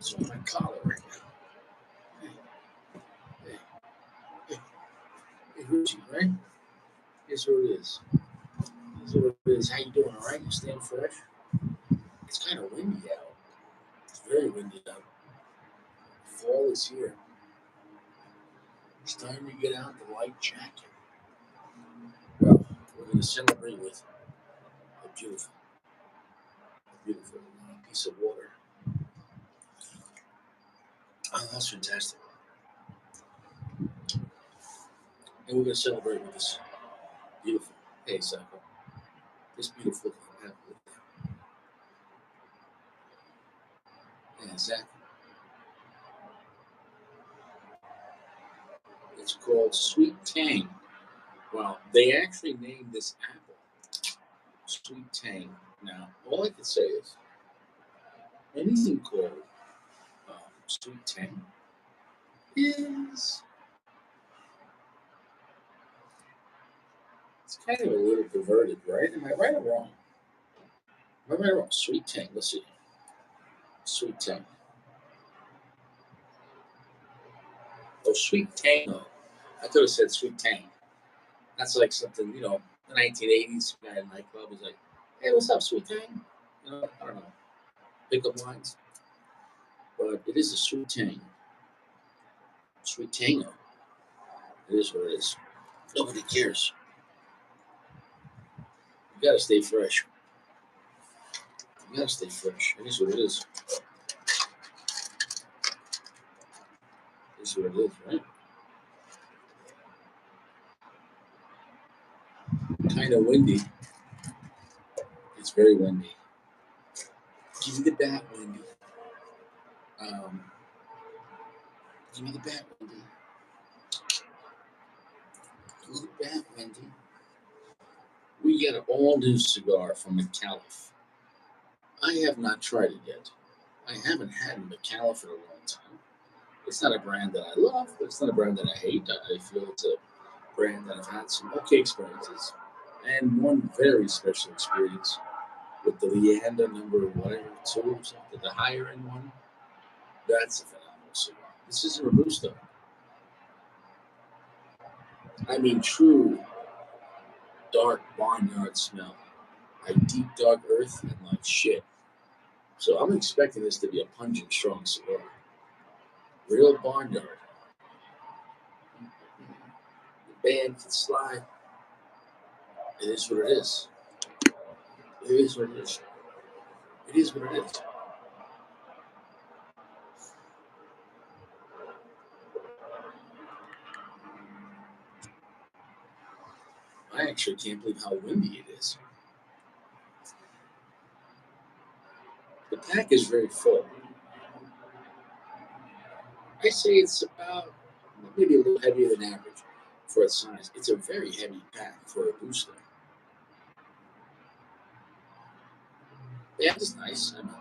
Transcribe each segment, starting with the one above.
It's on my collar right now. Hey, hey, hey, Richie, right? Here's who it is. Here's who it is. How you doing? All right? You staying fresh? It's kind of windy out. It's very windy out. Fall is here. It's time to get out the light jacket. Well, we're going to celebrate with a beautiful piece of water. Oh, that's fantastic. And we're going to celebrate with this beautiful, hey, Psycho, this beautiful apple. Yeah, exactly. It's called Sweet Tang. Well, they actually named this apple Sweet Tang. Now, all I can say is anything called Sweet Tang is it's kind of a little perverted, right? Am I right or wrong? Am I right or wrong? Sweet Tang. Let's see. Sweet Tang. Oh, Sweet Tango. I thought it said Sweet Tang. That's like something, the 1980s guy in nightclub was like, hey, what's up, Sweet Tang? I don't know. Pickup lines. But it is a Sweet Tang. Sweet Tango. It is what it is. Nobody cares. You gotta stay fresh. You gotta stay fresh. It is what it is. It is what it is, right? Kind of windy. It's very windy. Give me the bat, Wendy. Um, give me the bat, Wendy. Give me the bat, Wendy. We got an all-new cigar from Micallef. I have not tried it yet. I haven't had Micallef in a long time. It's not a brand that I love, but it's not a brand that I hate. I feel it's a brand that I've had some okay experiences. And one very special experience with the Leander number whatever, 2 or something, the higher end one. That's a phenomenal cigar. This is a Robusto. I mean, true dark barnyard smell. Like deep dark earth and like shit. So I'm expecting this to be a pungent, strong cigar. Real barnyard. The band can slide. It is what it is. It is what it is. It is what it is. I actually can't believe how windy it is. The pack is very full. I say it's about maybe a little heavier than average for its size. It's a very heavy pack for a booster. Yeah, it's nice. I mean,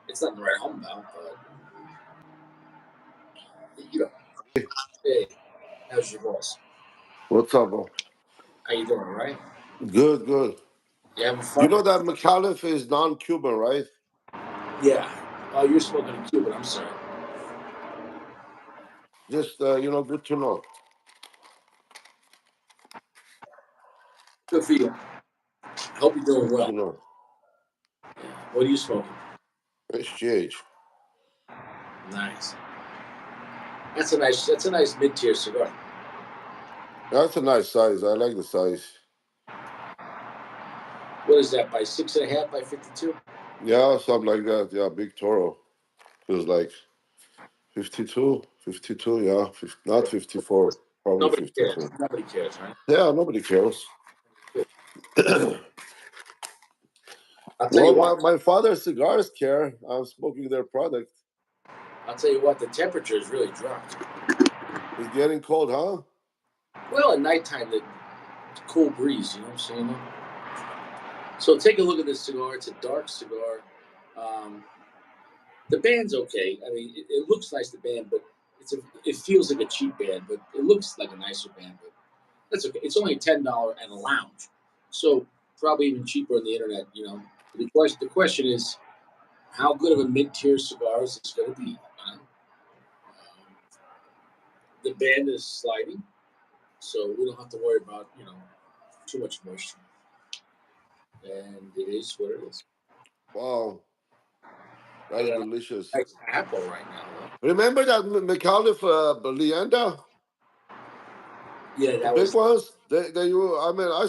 it's not the right home about, but you know, hey, how's your boss? What's up, bro? How you doing? All right? Good, good. You having You fun? know that Micallef is non-Cuban, right? Yeah. Oh, you're smoking a Cuban. I'm sorry. Just good to know. Good for you. Hope you're doing Good to well. know. Yeah. What are you smoking? HGH. Nice. That's a nice mid-tier cigar. That's a nice size. I like the size. What is that? By 6.5 by 52? Yeah, something like that. Yeah, Big Toro. Feels like 52, 52, yeah. Not 54, probably Nobody cares. 52. Nobody cares, right? Yeah, nobody cares. I'll tell you Well, what. my father's cigars care. I'm smoking their product. I'll tell you what. The temperature has really dropped. It's getting cold, huh? Well, at nighttime, the cool breeze. You know what I'm saying? So take a look at this cigar. It's a dark cigar. Um, the band's okay. I mean, it looks nice, the band, but it feels like a cheap band, but it looks like a nicer band. But that's okay. It's only $10 at a lounge, so probably even cheaper on the internet. The question is, how good of a mid-tier cigar is this going to be? The band is sliding, so we don't have to worry about too much moisture, and it is what it is. Wow, I that's got a delicious. nice apple right now, though. Remember that Micallef Leanda, Yeah, the that big was ones? They you. I mean, I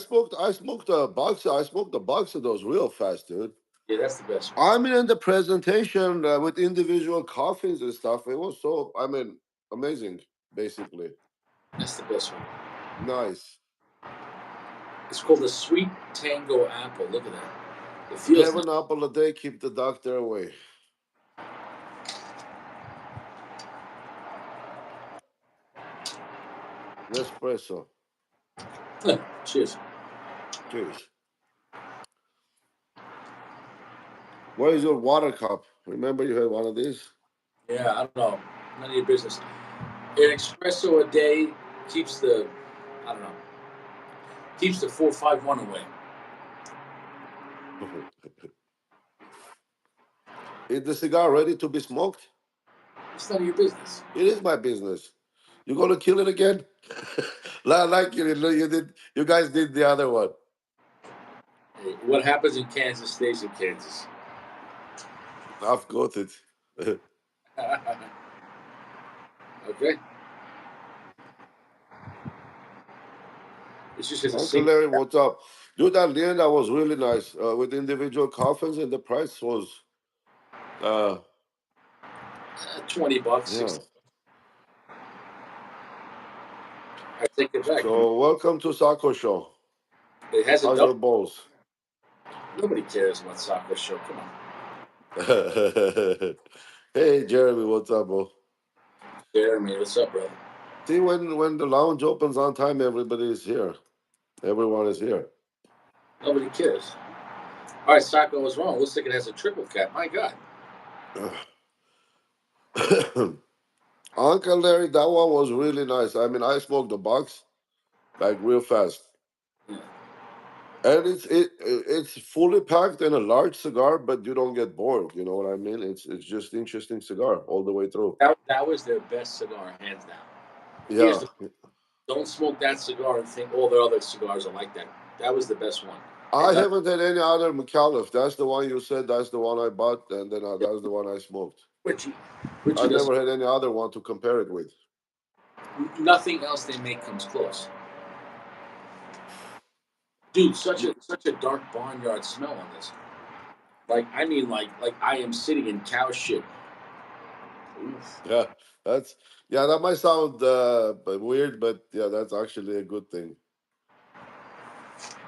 smoked a box. I smoked a box of those real fast, dude. yeah, that's the best one. I mean, in the presentation with individual coffins and stuff, it was so. I mean, amazing. Basically, That's the best one. nice. It's called the Sweet Tango Apple. Look at that. It feels Have nice. an apple a day, keep the doctor away. Nespresso. Cheers. Cheers. Where is your water cup? Remember you had one of these? Yeah, I don't know. None of your business. An espresso a day keeps the, I don't know, keeps the 451 away. Is the cigar ready to be smoked? It's none of your business. It is my business. You gonna kill it again? Like you did. You guys did the other one. Hey, what happens in Kansas stays in Kansas. I've got it. Okay. It's just as a Uncle single Larry, what's up? Dude, that Leanda was really nice with individual coffins, and the price was, uh, $20, yeah. 60. I take it back. So welcome to Saco Show. It has a How's double. your balls? Nobody cares about soccer show. Come on. Hey, Jeremy, what's up, bro? Jeremy, what's up, brother? See, when the lounge opens on time, everybody is here. Everyone is here. Nobody cares. All right, Sacco was wrong. Looks like it has a triple cap. My God. Uncle Larry, that one was really nice. I mean, I smoked the box like real fast, Yeah. and it's fully packed in a large cigar, but you don't get bored. You know what I mean? It's just interesting cigar all the way through. That was their best cigar, hands down. Here's Yeah, the don't smoke that cigar and think all the other cigars are like that. That was the best one. And I not haven't had any other Micallef. That's the one you said. That's the one I bought, and then that's the one I smoked. Richie. Richie I doesn't. never had any other one to compare it with. Nothing else they make comes close. Dude, such a dark barnyard smell on this. Like I mean, like I am sitting in cow shit. Oof. Yeah, that's yeah. That might sound weird, but yeah, that's actually a good thing.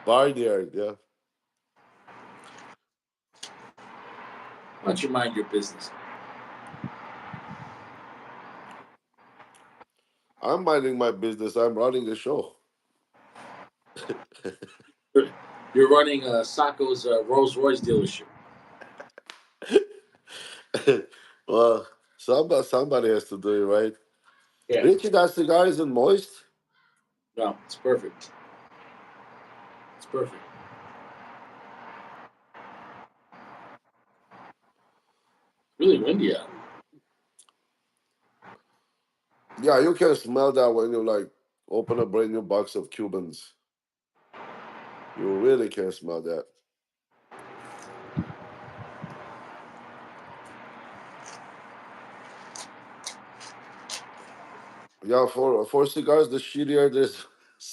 Barnyard, yeah. Why don't you mind your business? I'm minding my business. I'm running the show. You're running Sacco's Rolls Royce dealership. Well, somebody has to do it, right? Yeah. Richie, that cigar isn't moist. No, it's perfect. It's perfect. Really windy out. Yeah, you can smell that when you like open a brand new box of Cubans. You really can smell that. Yeah, for cigars, the shittier this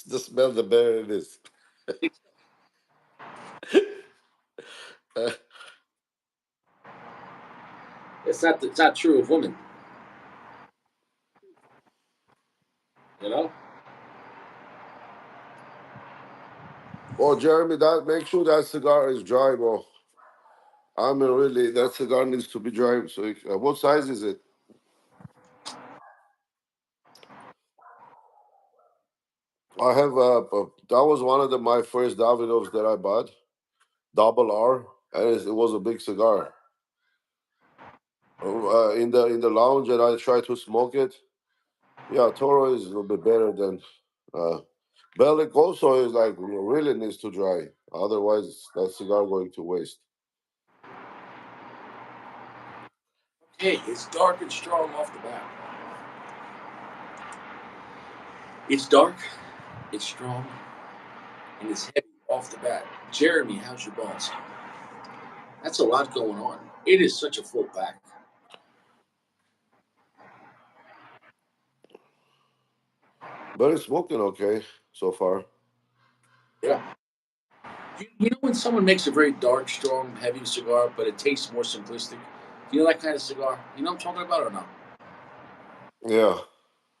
the smell, the better it is. Uh, It's not true of women. You know. oh, Jeremy, that make sure that cigar is dry, bro. I mean, really, that cigar needs to be dry. So, what size is it? I have that was one of my first Davidoffs that I bought, double R, and it was a big cigar. In the lounge, and I tried to smoke it. Yeah, Toro is a little bit better than uh, Bellic. Also, is like really needs to dry. Otherwise, that cigar going to waste. Hey, it's dark and strong off the bat. It's dark, it's strong, and it's heavy off the bat. Jeremy, how's your balls? That's a lot going on. It is such a full pack. But it's smoking okay so far. Yeah. You know when someone makes a very dark, strong, heavy cigar, but it tastes more simplistic? You know that kind of cigar? You know what I'm talking about or not? Yeah.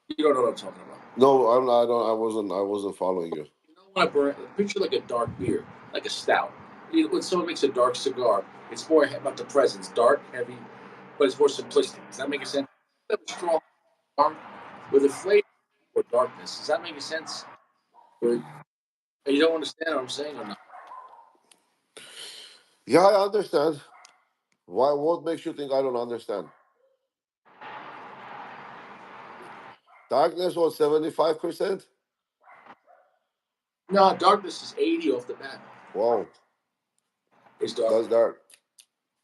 You don't know what I'm talking about. No, I'm not. I don't. I wasn't following you. You know when I picture like a dark beer, like a stout. You know, when someone makes a dark cigar, it's more about the presence, dark, heavy, but it's more simplistic. Does that make sense? Instead of a strong cigar with a flavor or darkness. Does that make sense? Or you don't understand what I'm saying or not? Yeah, I understand. Why? What makes you think I don't understand? Darkness was 75%. No, darkness is 80 off the bat. Wow, It's dark. that's dark.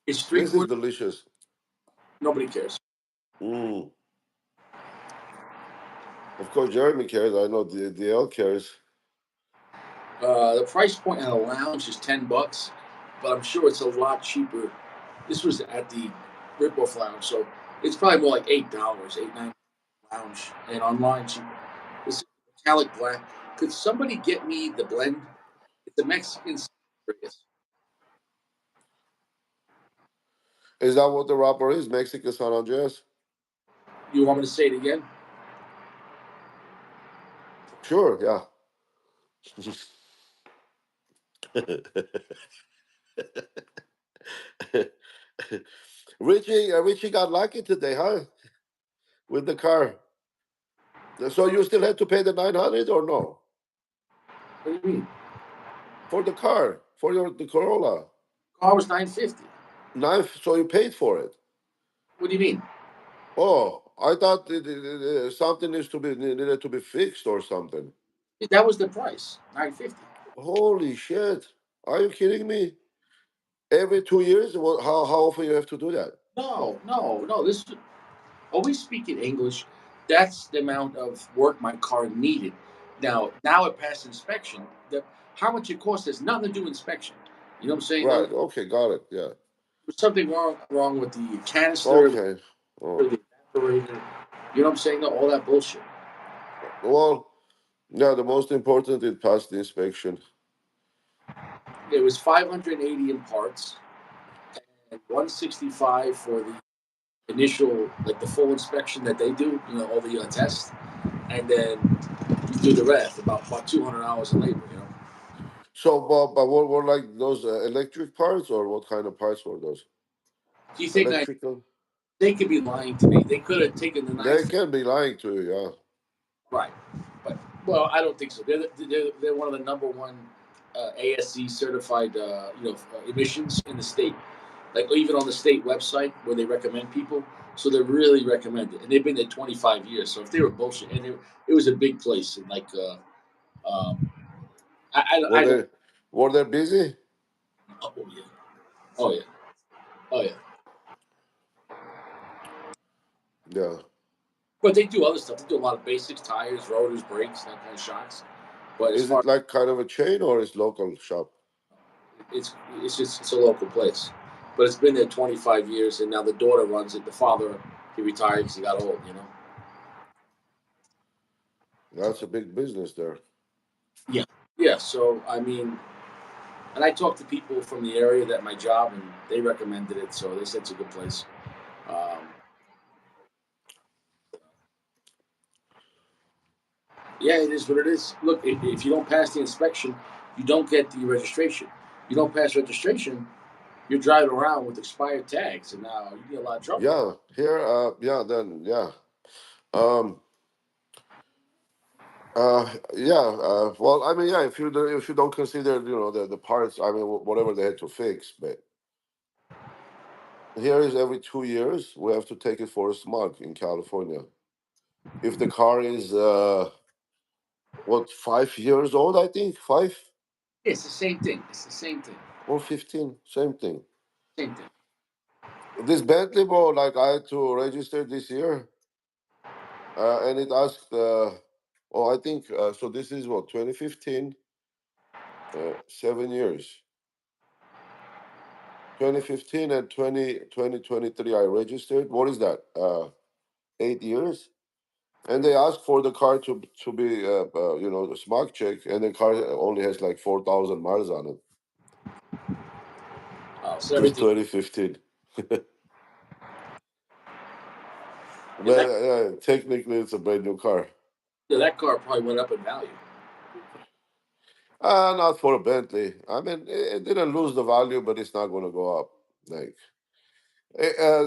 It's three This is quarters. delicious. Nobody cares. Mm. Of course, Jeremy cares. I know the DL cares. The price point on a lounge is $10, but I'm sure it's a lot cheaper. This was at the Ripoff Lounge, so it's probably more like $8, $8.99 lounge, and online cheaper. This is metallic black. Could somebody get me the blend? It's a Mexican series. Is that what the rapper is? Mexican San Andreas? You want me to say it again? Sure, yeah. Richie got lucky today, huh? With the car. So you still had to pay the 900 or no? What do you mean? For the car, for the Corolla. Car was 950. Nine. So you paid for it. What do you mean? Oh, I thought something needed to be fixed or something. That was the price, 950. Holy shit! Are you kidding me? Every 2 years? How often you have to do that? No, no, no. This always speaking English. That's the amount of work my car needed. Now it passed inspection. How much it cost has nothing to do with inspection. You know what I'm saying? Though Right. Okay. Got it. Yeah. there's something wrong with the canister, Okay. Oh. the evaporator. You know what I'm saying? Though all that bullshit. Well, yeah. The most important it passed the inspection. It was 580 in parts and 165 for the initial, like the full inspection that they do. You know, all the tests, and then you do the rest. About 200 hours of labor. You know. So, but what were like those electric parts, or what kind of parts were those? Do you think Electrical. they could be lying to me? They could have taken the They knife. can be lying to you. Yeah. Right. But, well, I don't think so. They're one of the number one ASC certified emissions in the state. Like even on the state website where they recommend people, so they're really recommended, and they've been there 25 years. So if they were bullshit, and it was a big place, and like um, Were I don't. they busy? Oh yeah, oh yeah, oh yeah. Yeah. But they do other stuff. They do a lot of basics: tires, rotors, brakes, that kind of shocks. But as Is far it like kind of a chain or is local shop? it's it's a local place, but it's been there 25 years, and now the daughter runs it. The father he retired because he got old. You know. That's a big business there. Yeah. Yeah. So I mean, and I talked to people from the area that my job, and they recommended it. So they said it's a good place. Um, yeah, it is what it is. Look, if you don't pass the inspection, you don't get the registration. You don't pass registration, you're driving around with expired tags, and now you get a lot of trouble. Yeah. Here. Yeah. Then. Yeah. Um. Yeah. Well, I mean, yeah. If you don't consider, the parts, I mean, whatever they had to fix, but here is every 2 years we have to take it for a smog in California. If the car is 5 years old, I think 5 It's the same thing. It's the same thing. or 15, same thing. Same thing. This Bentley, bro, like I had to register this year, and it asked. Oh, I think so. This is what 2015, 7 years. 2015 and 2023 I registered. What is that? 8 years. And they ask for the car to be the smog check, and the car only has like 4,000 miles on it. So Just everything 2015. and But technically, it's a brand new car. that car probably went up in value. Not for a Bentley. I mean, it didn't lose the value, but it's not going to go up. Like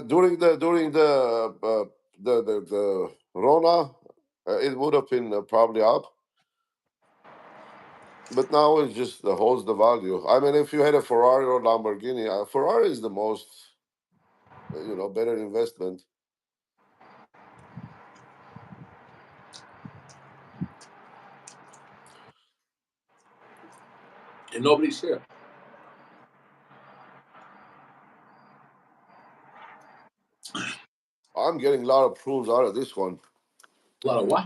during the Rona, it would have been probably up. But now it just holds the value. I mean, if you had a Ferrari or Lamborghini, Ferrari is the most, better investment. And nobody's here. I'm getting a lot of prunes out of this one. A lot of what?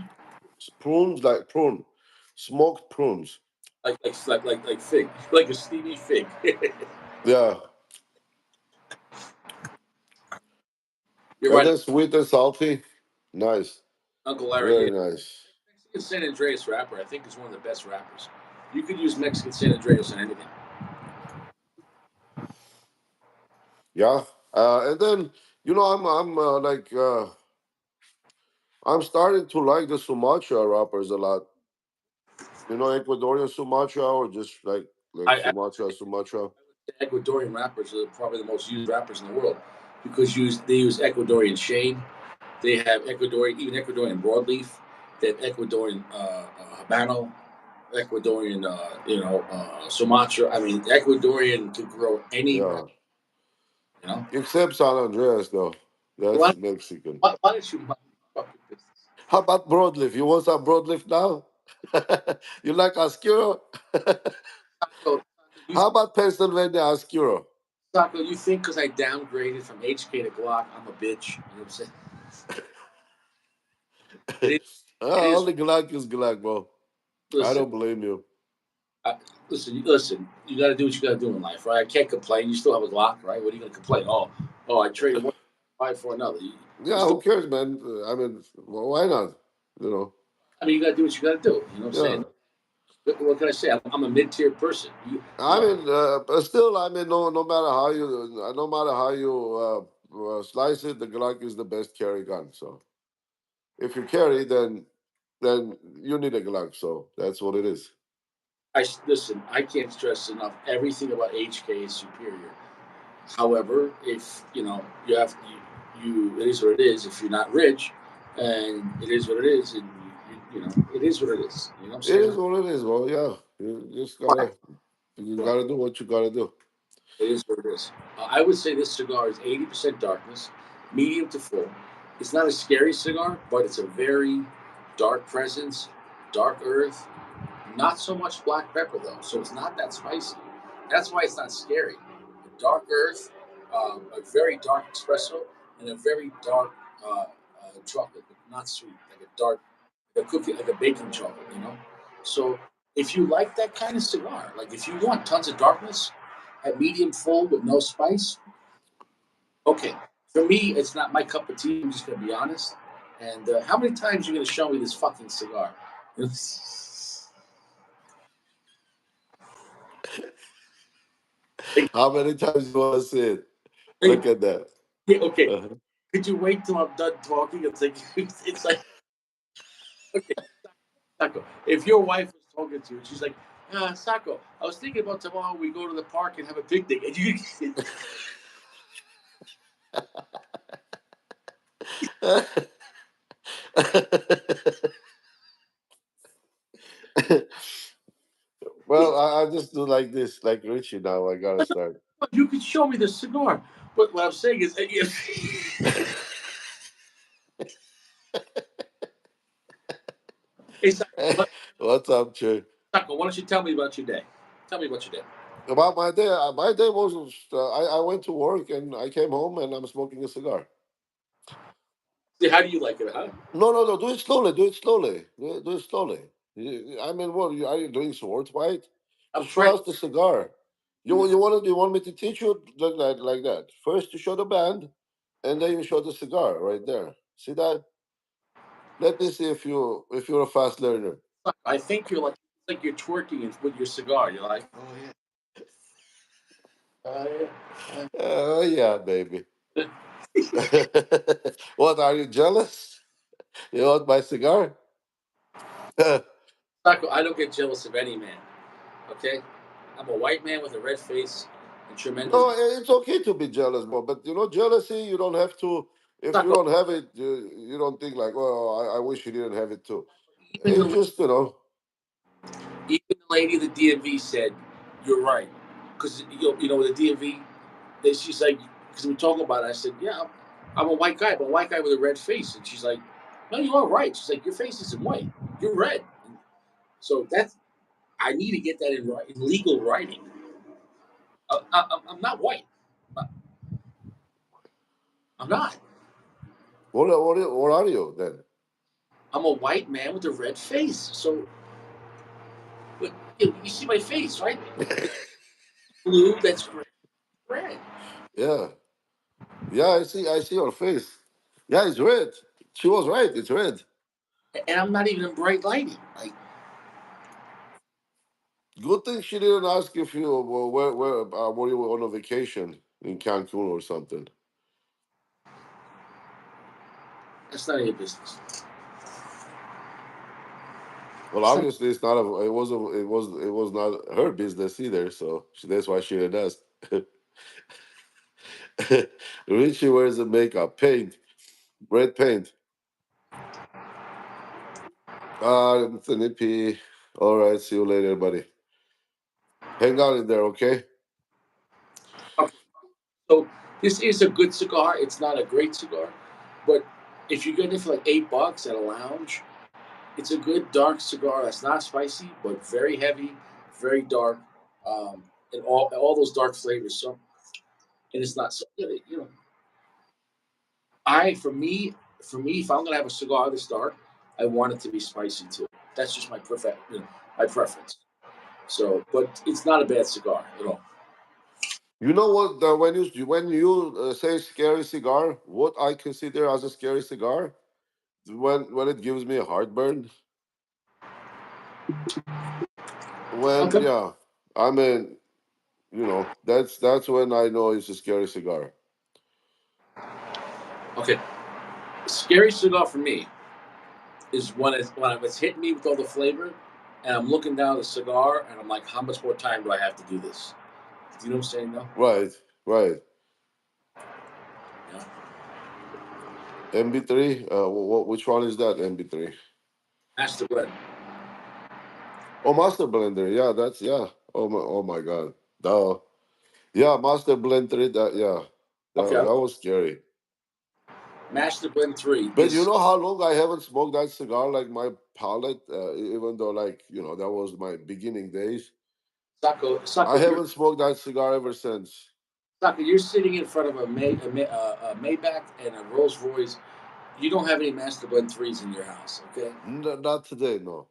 Prunes, like smoked prunes. Like fig, like a Stevie fig. Yeah, You're and right, then sweet and salty. Nice, Uncle Larry. Yeah, very nice. Mexican San Andreas rapper, I think, is one of the best rappers. You could use Mexican San Andreas on anything. Yeah, and then I'm starting to like the Sumatra rappers a lot. Ecuadorian Sumatra or just like I Sumatra. Ecuadorian rappers are probably the most used rappers in the world because they use Ecuadorian shade. They have Ecuadorian, even Ecuadorian broadleaf. They have Ecuadorian habano, Ecuadorian, Sumatra. I mean, Ecuadorian could grow anywhere. Yeah, You know. except San Andreas though. Why, That's Mexican. why don't you mind your fucking business? How about broadleaf? You want some broadleaf now? You like Oscuro? So, you, How about Pennsylvania Oscuro? Sacco, you think because I downgraded from HK to Glock, I'm a bitch? You know what I'm saying? It is. It is. Only Glock is Glock, bro. I Listen, don't blame you. I, listen. You got to do what you got to do in life, right? I can't complain. You still have a Glock, right? What are you going to complain? I traded one five for another. You Yeah, who still. cares, man? I mean, why not? You know. I mean, you got to do what you got to do. You know what I'm saying? Yeah. What can I say? I'm a mid-tier person. You I know, mean, but still, I mean, no matter how you slice it, the Glock is the best carry gun. So if you carry, then you need a Glock. So that's what it is. listen. I can't stress enough. Everything about HK is superior. However, if you have it is what it is. If you're not rich, and it is what it is, and it is what it is. You know what I'm It saying? is what it is. Well, yeah, you just Right. Right. gotta do what you gotta do. It is what it is. I would say this cigar is 80% darkness, medium to full. It's not a scary cigar, but it's a very dark presence, dark earth. Not so much black pepper though, so it's not that spicy. That's why it's not scary. A dark earth, a very dark espresso, and a very dark chocolate, but not sweet, like a dark, like a cookie, like a baking chocolate. So if you like that kind of cigar, like if you want tons of darkness at medium full with no spice, okay. For me, it's not my cup of tea. I'm just gonna be honest. And how many times are you gonna show me this fucking cigar? Like, How many times you wanna say it? like, Look at that. yeah, okay. Uh-huh. Could you wait till I'm done talking? It's like okay, Sako. If your wife was talking to you, and she's like, Sako, I was thinking about tomorrow we go to the park and have a picnic, and you, Well, I just do like this, like Richie now. I gotta start. you could show me the cigar. But what I'm saying is, hey, What's up, Che? Sako, why don't you tell me about your day? Tell me about your day. About my day was I went to work and I came home and I'm smoking a cigar. See, how do you like it, huh? No, no, no. Do it slowly. Do it slowly. Do it slowly. I mean, what are you doing? Swords white? I'm Just show trying. us the cigar. You want me to teach you like that? First, you show the band, and then you show the cigar right there. See that? Let me see if you're a fast learner. I think you're like you're twerking with your cigar. You're like, oh yeah. Oh yeah, baby. What are you jealous? You want my cigar? Taco, I don't get jealous of any man. Okay, I'm a white man with a red face and tremendous. No, it's okay to be jealous, but you know, jealousy, you don't have to. If you Taco, don't have it, you don't think like, well, I wish he didn't have it too. even It's the just, you know, even the lady at the DMV said, "You're right," because the DMV, she's like, because we talking about it, I said, "Yeah, I'm a white guy, but a white guy with a red face," and she's like, "No, you are right." She's like, "Your face isn't white, you're red." So that's I need to get that in legal writing. I'm not white. I'm not. what are you then? I'm a white man with a red face. So, but you see my face, right? It's blue. That's red, Yeah, yeah, I see your face. Yeah, it's red. She was right. It's red. and I'm not even in bright lighting. Like Good thing she didn't ask if you where were you on a vacation in Cancun or something. that's none of your business. Well, It's not, obviously, it's not a. It was not her business either. So that's why she didn't ask. Richie wears the makeup, paint, red paint. It's an EP. All right, see you later, buddy. Hang out in there, okay? okay. So this is a good cigar. It's not a great cigar, but if you get it for like $8 at a lounge, it's a good dark cigar that's not spicy but very heavy, very dark, and all those dark flavors. So and it's not so I for me, if I'm gonna have a cigar this dark, I want it to be spicy too. That's just my preference. So, but it's not a bad cigar at all. You know what? When you say scary cigar, what I consider as a scary cigar, when it gives me a heartburn. When Okay. yeah, I mean, you know, that's when I know it's a scary cigar. Okay. Scary cigar for me is when it's hitting me with all the flavor, and I'm looking down the cigar, and I'm like, how much more time do I have to do this? Do you know what I'm saying? No. Right, right. Yeah. MB3. Which one is that? MB3. Master blend. Oh, Master Blender. Yeah, that's yeah. Oh my God. Duh. Yeah, Master Blend 3. That yeah, Okay. that was scary. Master blend three But you is know how long I haven't smoked that cigar? Like my palate, even though like you know that was my beginning days. I Sako. haven't smoked that cigar ever since. You're sitting in front of a Maybach and a Rolls Royce. You don't have any Master Blend threes in your house, okay? Not today, no.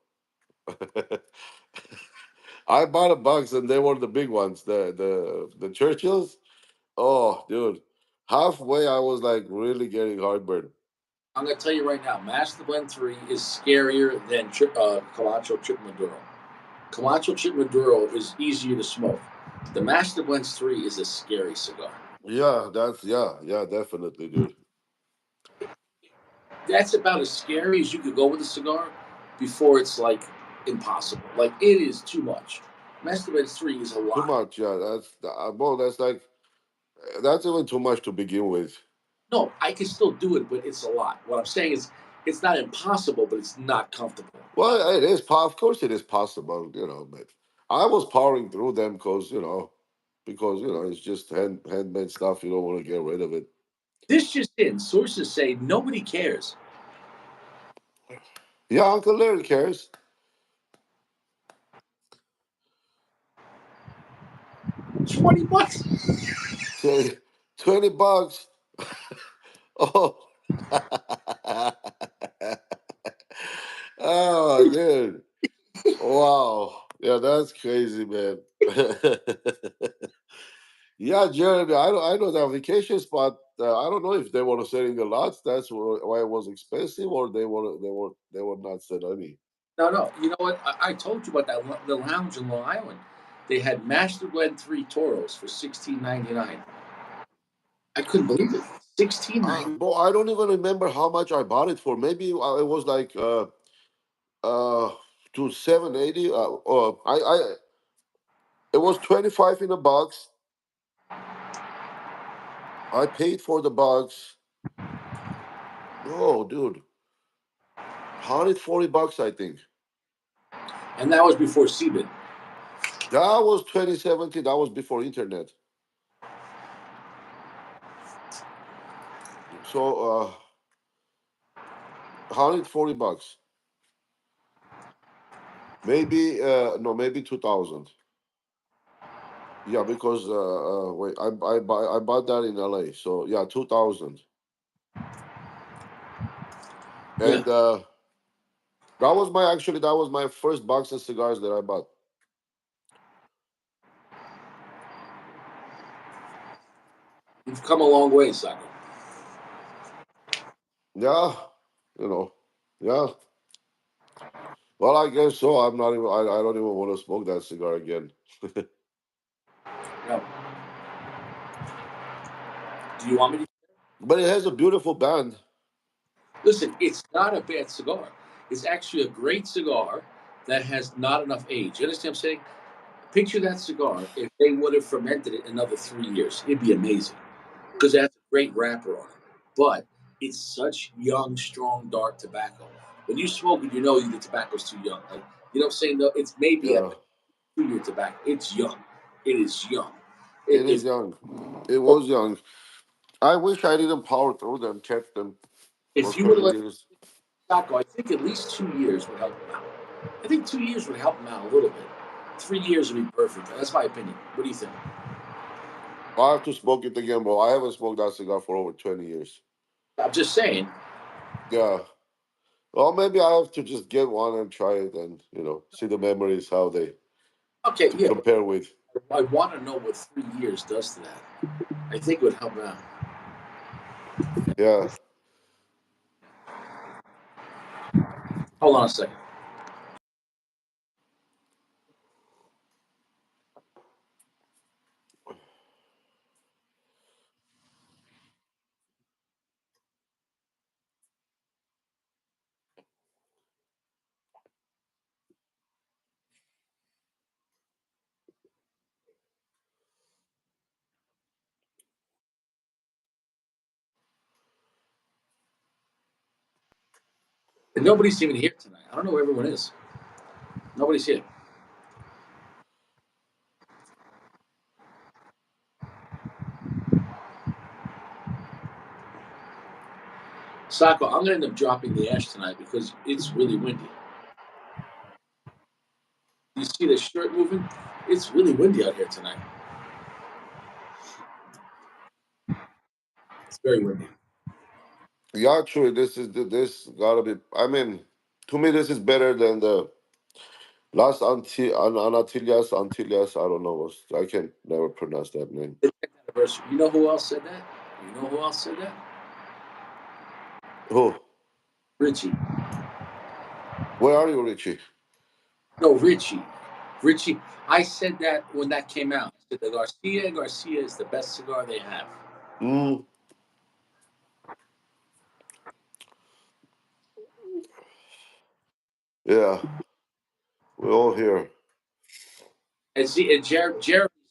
I bought a box and they were the big ones, the Churchills. Oh, dude, halfway I was like really getting heartburn. I'm gonna tell you right now, Master Blend three is scarier than Camacho Chip Maduro. Camacho Chip Maduro is easier to smoke. The Master Blends three is a scary cigar. Yeah, that's yeah, definitely, dude. That's about as scary as you could go with a cigar before it's like impossible. Like it is too much. Master Blends three is a Too lot. much, yeah. Well, that's like that's even too much to begin with. No, I can still do it, but it's a lot. What I'm saying is, it's not impossible, but it's not comfortable. Well, it is. Of course, it is possible, you know. But I was powering through them because it's just handmade stuff. You don't want to get rid of it. This just in: sources say nobody cares. Yeah, Uncle Larry cares. $20. 20, $20. Oh. Oh, dude. Wow. Yeah, that's crazy, man. Yeah, Jeremy, I know that vacation spot. I don't know if they were selling a lot. That's why it was expensive, or they were not selling any. No, no. You know what? I told you about that the lounge in Long Island. They had Master Blend 3 Toros for 16.99. I couldn't believe it. 16.99. Bro, I don't even remember how much I bought it for. Maybe it was like uh to 780. It was 25 in a box. I paid for the box. No, dude, $140, I think. And that was before CBIT. That was 2017. That was before internet. So $140. Maybe no, maybe 2000. Yeah, because wait, I bought that in LA. So yeah, 2000. Yeah. And that was my first box of cigars that I bought. You've come a long way, Saka. Yeah, you know. Yeah. Well, I guess so. I'm not even. I don't even want to smoke that cigar again. No. Do you want me to? But it has a beautiful band. Listen, it's not a bad cigar. It's actually a great cigar that has not enough age. You understand what I'm saying? Picture that cigar if they would have fermented it another 3 years. It'd be amazing because it has a great wrapper on it. But it's such young, strong, dark tobacco. When you smoke it, you know the tobacco's too young. Like, you know what I'm saying? No, it's maybe a Yeah, 2 year tobacco. It's young. It is young. it If is young. It was young. I wish I didn't power through them, kept them for if you would have let 20 years. tobacco, I think at least 2 years would help him out. I think 2 years would help him out a little bit. 3 years would be perfect. That's my opinion. What do you think? I have to smoke it again, bro. I haven't smoked that cigar for over 20 years. I'm just saying. Yeah. Well, maybe I have to just get one and try it and, see the memories, how they Okay, to yeah, but compare with. I want to know what 3 years does to that. I think it would help him out. Yeah. Hold on a second. And nobody's even here tonight. I don't know where everyone is. Nobody's here. Sako, I'm going to end up dropping the ash tonight because it's really windy. You see the shirt moving? It's really windy out here tonight. It's very windy. Yeah, actually, this gotta be. I mean, to me, this is better than the last Antillas. I don't know. I can never pronounce that name. The 10th anniversary. You know who else said that? You know who else said that? Oh, Richie. where are you, Richie? No, Richie. Richie. I said that when that came out. I said the Garcia is the best cigar they have. Mm, yeah, we're all here. Jeremy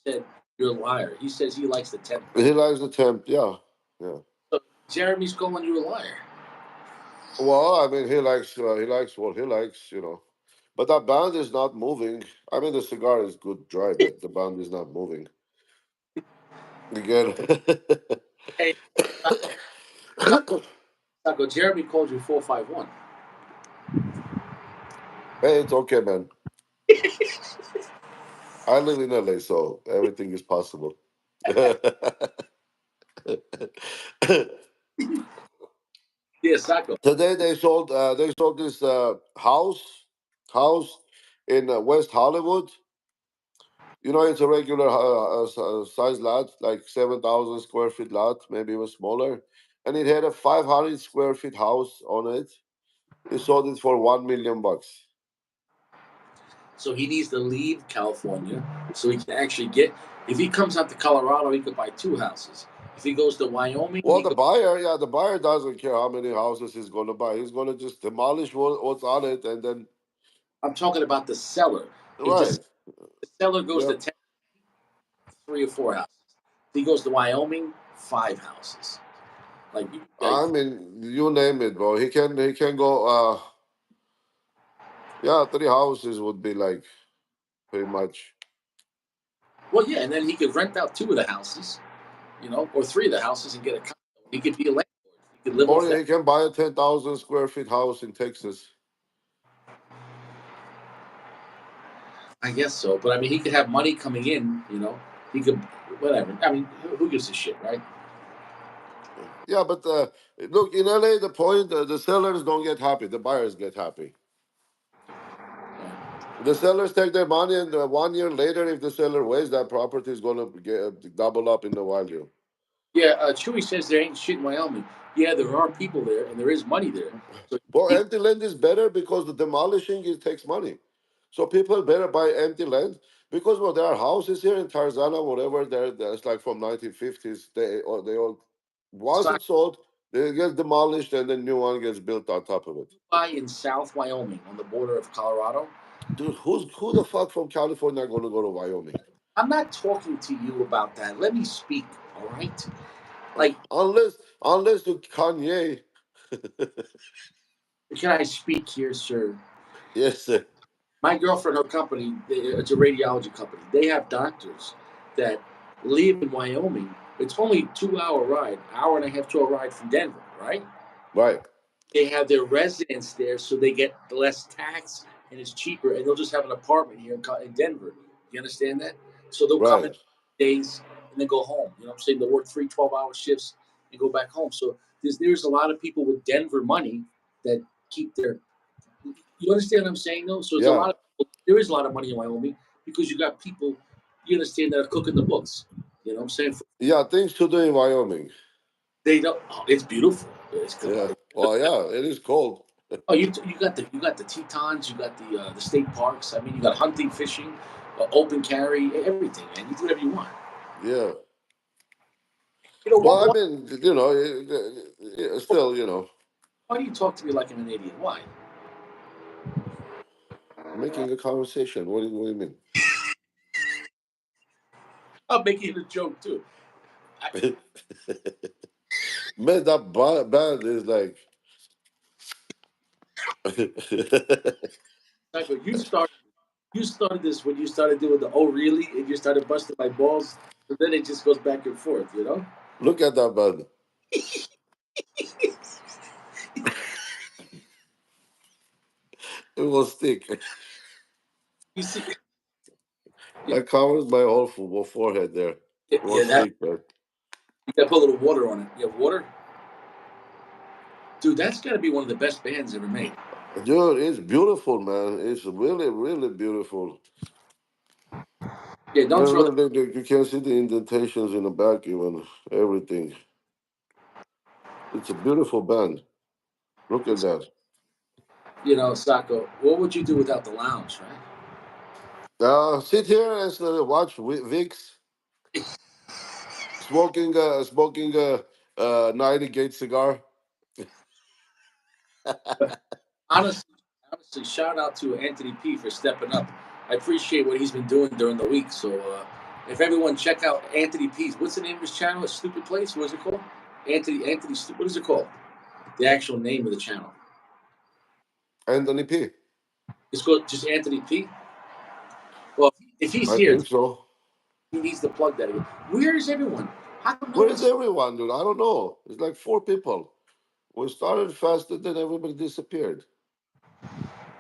said you're a liar. He says he likes the 10th He blend. likes the temp. Yeah, yeah. So Jeremy's calling you a liar. Well, I mean, he likes what he likes. But that band is not moving. I mean, the cigar is good dry, but the band is not moving. Again. Hey, Taco, Jeremy called you 451. Hey, it's okay, man. I live in LA, so everything is possible. Yeah, Sacco. Today they sold this house in West Hollywood. You know, it's a regular size lot, like 7,000 square feet lot, maybe even smaller, and it had a 500 square feet house on it. He sold it for 1 million bucks. So he needs to leave California so he can actually get. If he comes out to Colorado, he could buy two houses. If he goes to Wyoming, Well, he goes. the buyer doesn't care how many houses he's going to buy. He's going to just demolish what's on it, and then I'm talking about the seller. If right, the seller goes to yep. 10, 3 or 4 houses. If he goes to Wyoming, 5 houses. Like I mean, you name it, bro. He can go. Yeah, 3 houses would be like pretty much. well, yeah, and then he could rent out 2 of the houses, or 3 of the houses and get a condo. He could be a landlord. He could live Or off that. he can buy a 10,000 square feet house in Texas. I guess so, but I mean, he could have money coming in. He could whatever. I mean, who gives a shit, right? Yeah, but look, in LA, the point the sellers don't get happy, the buyers get happy. Yeah. The sellers take their money, and 1 year later, if the seller waits, that property is going to get double up in the value. Yeah, Chewy says there ain't shit in Wyoming. Yeah, there are people there, and there is money there. So Well, people empty land is better because the demolishing it takes money. So people better buy empty land because well, there are houses here in Tarzana, whatever. That's like from 1950s. They all once decide it's sold, they get demolished and then new one gets built on top of it. to buy in South Wyoming on the border of Colorado. Dude, who the fuck from California going to go to Wyoming? I'm not talking to you about that. Let me speak, all right? Like, Unless to Kanye. can I speak here, sir? Yes, sir. My girlfriend, her company, it's a radiology company. They have doctors that live in Wyoming. It's only a 2 hour ride, hour and a half, 2 hour ride from Denver, right? Right, They have their residence there, so they get less tax and it's cheaper, and they'll just have an apartment here in Denver. You understand that? So they'll come in right. days and then go home. You know what I'm saying? They'll work 3 12-hour shifts and go back home. So there's a lot of people with Denver money that keep their. You understand what I'm saying, though? So it's a Yeah, lot of people. There is a lot of money in Wyoming because you got people. You understand that are cooking the books. You know what I'm saying? yeah. Things to do in Wyoming. They don't. Oh, it's beautiful. Yeah. Well, yeah. It is cold. Oh, you got the Tetons, you got the state parks. I mean, you got hunting, fishing, open carry, everything, man. You do whatever you want. Yeah. You know Well, what? I Why, mean, still, why do you talk to me like I'm an idiot? Why? making a conversation. What do you mean? I'm making a joke too. I, Man, that band is like. Michael, you started this when you started doing the oh really, and you started busting my balls, and then it just goes back and forth. Look at that band. It was thick. You see, yeah, That covers my whole forehead there. It yeah, was that thick, man. you got to put a little water on it. You have water, dude. That's got to be one of the best bands ever made. Dude, it's beautiful, man. It's really, really beautiful. Yeah, don't throw that. You can see the indentations in the back, even everything. It's a beautiful band. Look at that. Sacco. What would you do without the lounge, right? Sit here and watch Vix smoking a 90 gauge cigar. Honestly, shout out to Anthony P for stepping up. I appreciate what he's been doing during the week. So, if everyone check out Anthony P's, what's the name of his channel? A Stupid Place? What is it called? Anthony. What is it called? The actual name of the channel. Anthony P. It's called just Anthony P. Well, if he's I here, think so. he needs to plug that again. Where is everyone? How come no Where is one's everyone, dude? I don't know. It's like 4 people. We started fast and then everybody disappeared.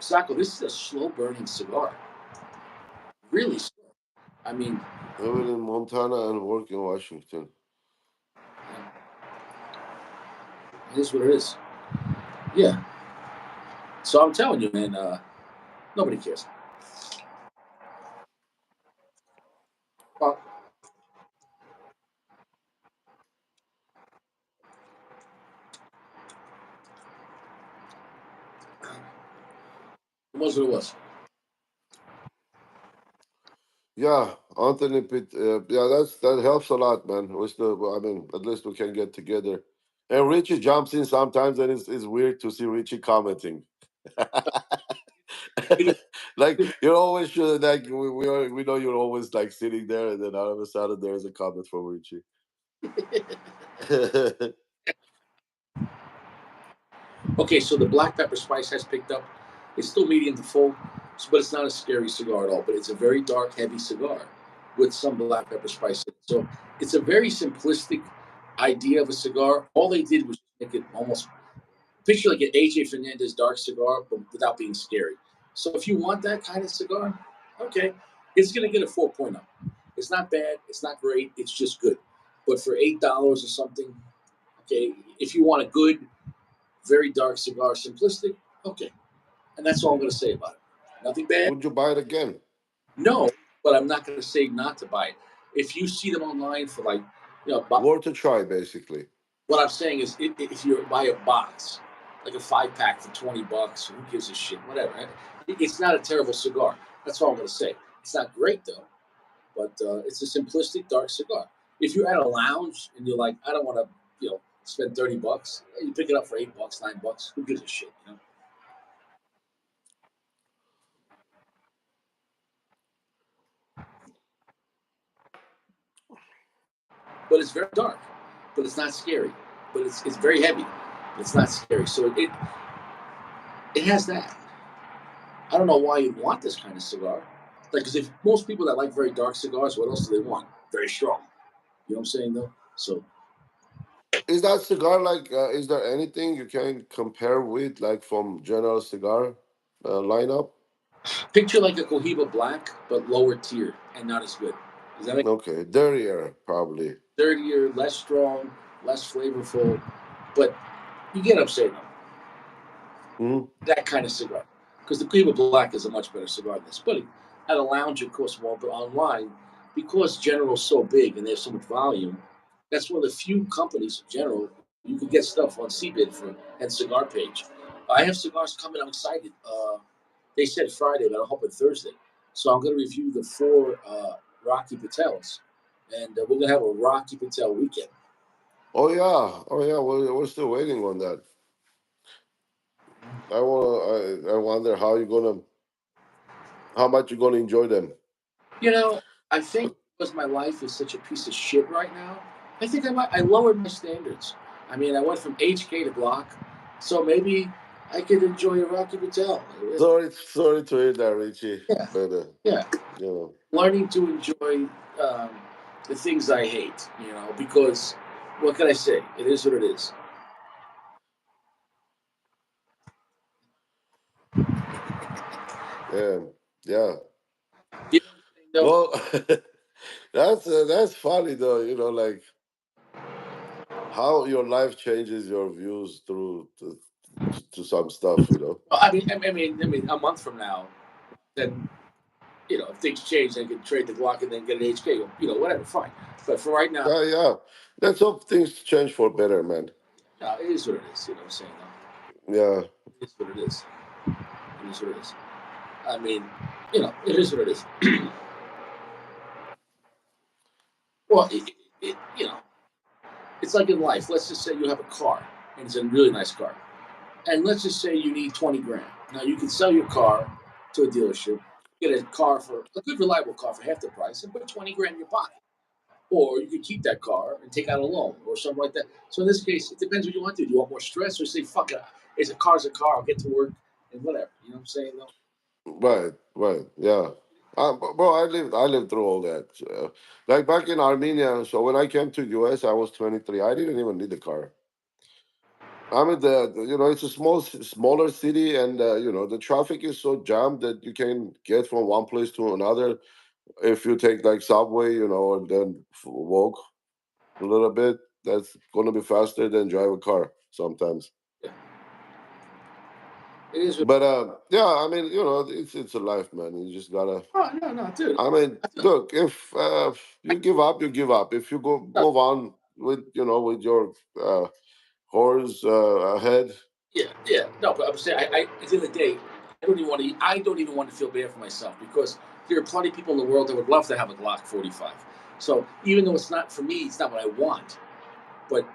Sacco? This is a slow burning cigar. Really slow. I mean, Living in Montana and work in Washington. it is what it is. Yeah. So I'm telling you, man, nobody cares. Well, it was what it was. Yeah, Anthony Pitt. Yeah, that helps a lot, man. I mean, at least we can get together. And Richie jumps in sometimes, and it's weird to see Richie commenting. Like you're always sure, like we know you're always like sitting there, and then all of a sudden there's a comment from Richie. Okay, so the black pepper spice has picked up. It's still medium to full, but it's not a scary cigar at all. But it's a very dark, heavy cigar with some black pepper spice in it. So it's a very simplistic idea of a cigar. All they did was make it almost picture like an AJ Fernandez dark cigar, but without being scary. So if you want that kind of cigar, okay, it's gonna get a 4.0. It's not bad. It's not great. It's just good. But for $8 or something, okay, if you want a good, very dark cigar, simplistic, okay, and that's all I'm gonna say about it. Nothing bad. Would you buy it again? No, but I'm not gonna say not to buy it. If you see them online for like, Worth a try, basically. what I'm saying is, if you buy a box, like a 5 pack for $20, who gives a shit? Whatever. It's not a terrible cigar. That's all I'm gonna say. It's not great though, but it's a simplistic dark cigar. If you're at a lounge and you're like, I don't want to, spend $30, you pick it up for $8, $9. Who gives a shit? But it's very dark, but it's not scary. But it's very heavy. But it's not scary. So it has that. I don't know why you'd want this kind of cigar. Like, because if most people that like very dark cigars, what else do they want? Very strong. You know what I'm saying, though? So Is that cigar like? Is there anything you can compare with, like from General Cigar lineup? picture like a Cohiba Black, but lower tier and not as good. Does that make Okay, dirtier probably. dirtier, less strong, less flavorful? But you get what I'm saying, though. Hmm. That kind of cigar. Because the Cuba Black is a much better cigar than this. But at a lounge, it costs more. But online, because General's so big and they have so much volume, that's one of the few companies, General, you can get stuff on CBID for and Cigar Page. I have cigars coming. I'm excited. They said Friday, but I'm hoping Thursday. So I'm going to review the four Rocky Patels, and we're going to have a Rocky Patel weekend. Oh yeah, oh yeah. We're still waiting on that. I wonder how much you're gonna enjoy them. You know, I think because my life is such a piece of shit right now, I think I lowered my standards. I mean, I went from HK to Block, so maybe I could enjoy a Rocky Patel. Sorry to hear that, Richie. Yeah, But yeah. you know, Learning to enjoy um, the things I hate, because what can I say? It is what it is. yeah, yeah. You know what I'm saying, though? Well, that's funny though. Like how your life changes your views through to some stuff. Well, I mean, a month from now, then if things change, they can trade the Glock and then get an HK. Whatever, fine. But for right now, Yeah, yeah. Let's hope things change for better, man. no, it is what it is. You know what I'm saying? Yeah. It is what it is. It is what it is. I mean, it is what it is. Well, it's like in life. Let's just say you have a car, and it's a really nice car, and let's just say you need 20 grand. Now you can sell your car to a dealership, get a car for a good, reliable car for half the price, and put 20 grand in your pocket. Or you could keep that car and take out a loan or something like that. So in this case, it depends what you want to do. Do you want more stress or say, fuck it, it's a car, I'll get to work and whatever. You know what I'm saying? Though? Right. Right. Yeah. Bro, I lived through all that. Like back in Armenia. So when I came to US, I was 23. I didn't even need a car. I mean, it's a smaller city, and the traffic is so jammed that you can get from one place to another if you take like subway, and then walk a little bit, that's gonna be faster than drive a car sometimes. Yeah. It is. But yeah, I mean, it's a life, man. You just gotta. Oh no, dude. I mean, look, if you give up, you give up. If you go move on with your horse ahead. Yeah. No, but I'm saying, at the end of the day, I don't even want to. I don't even want to feel bad for myself because there are plenty of people in the world that would love to have a Glock 45. So even though it's not for me, it's not what I want. But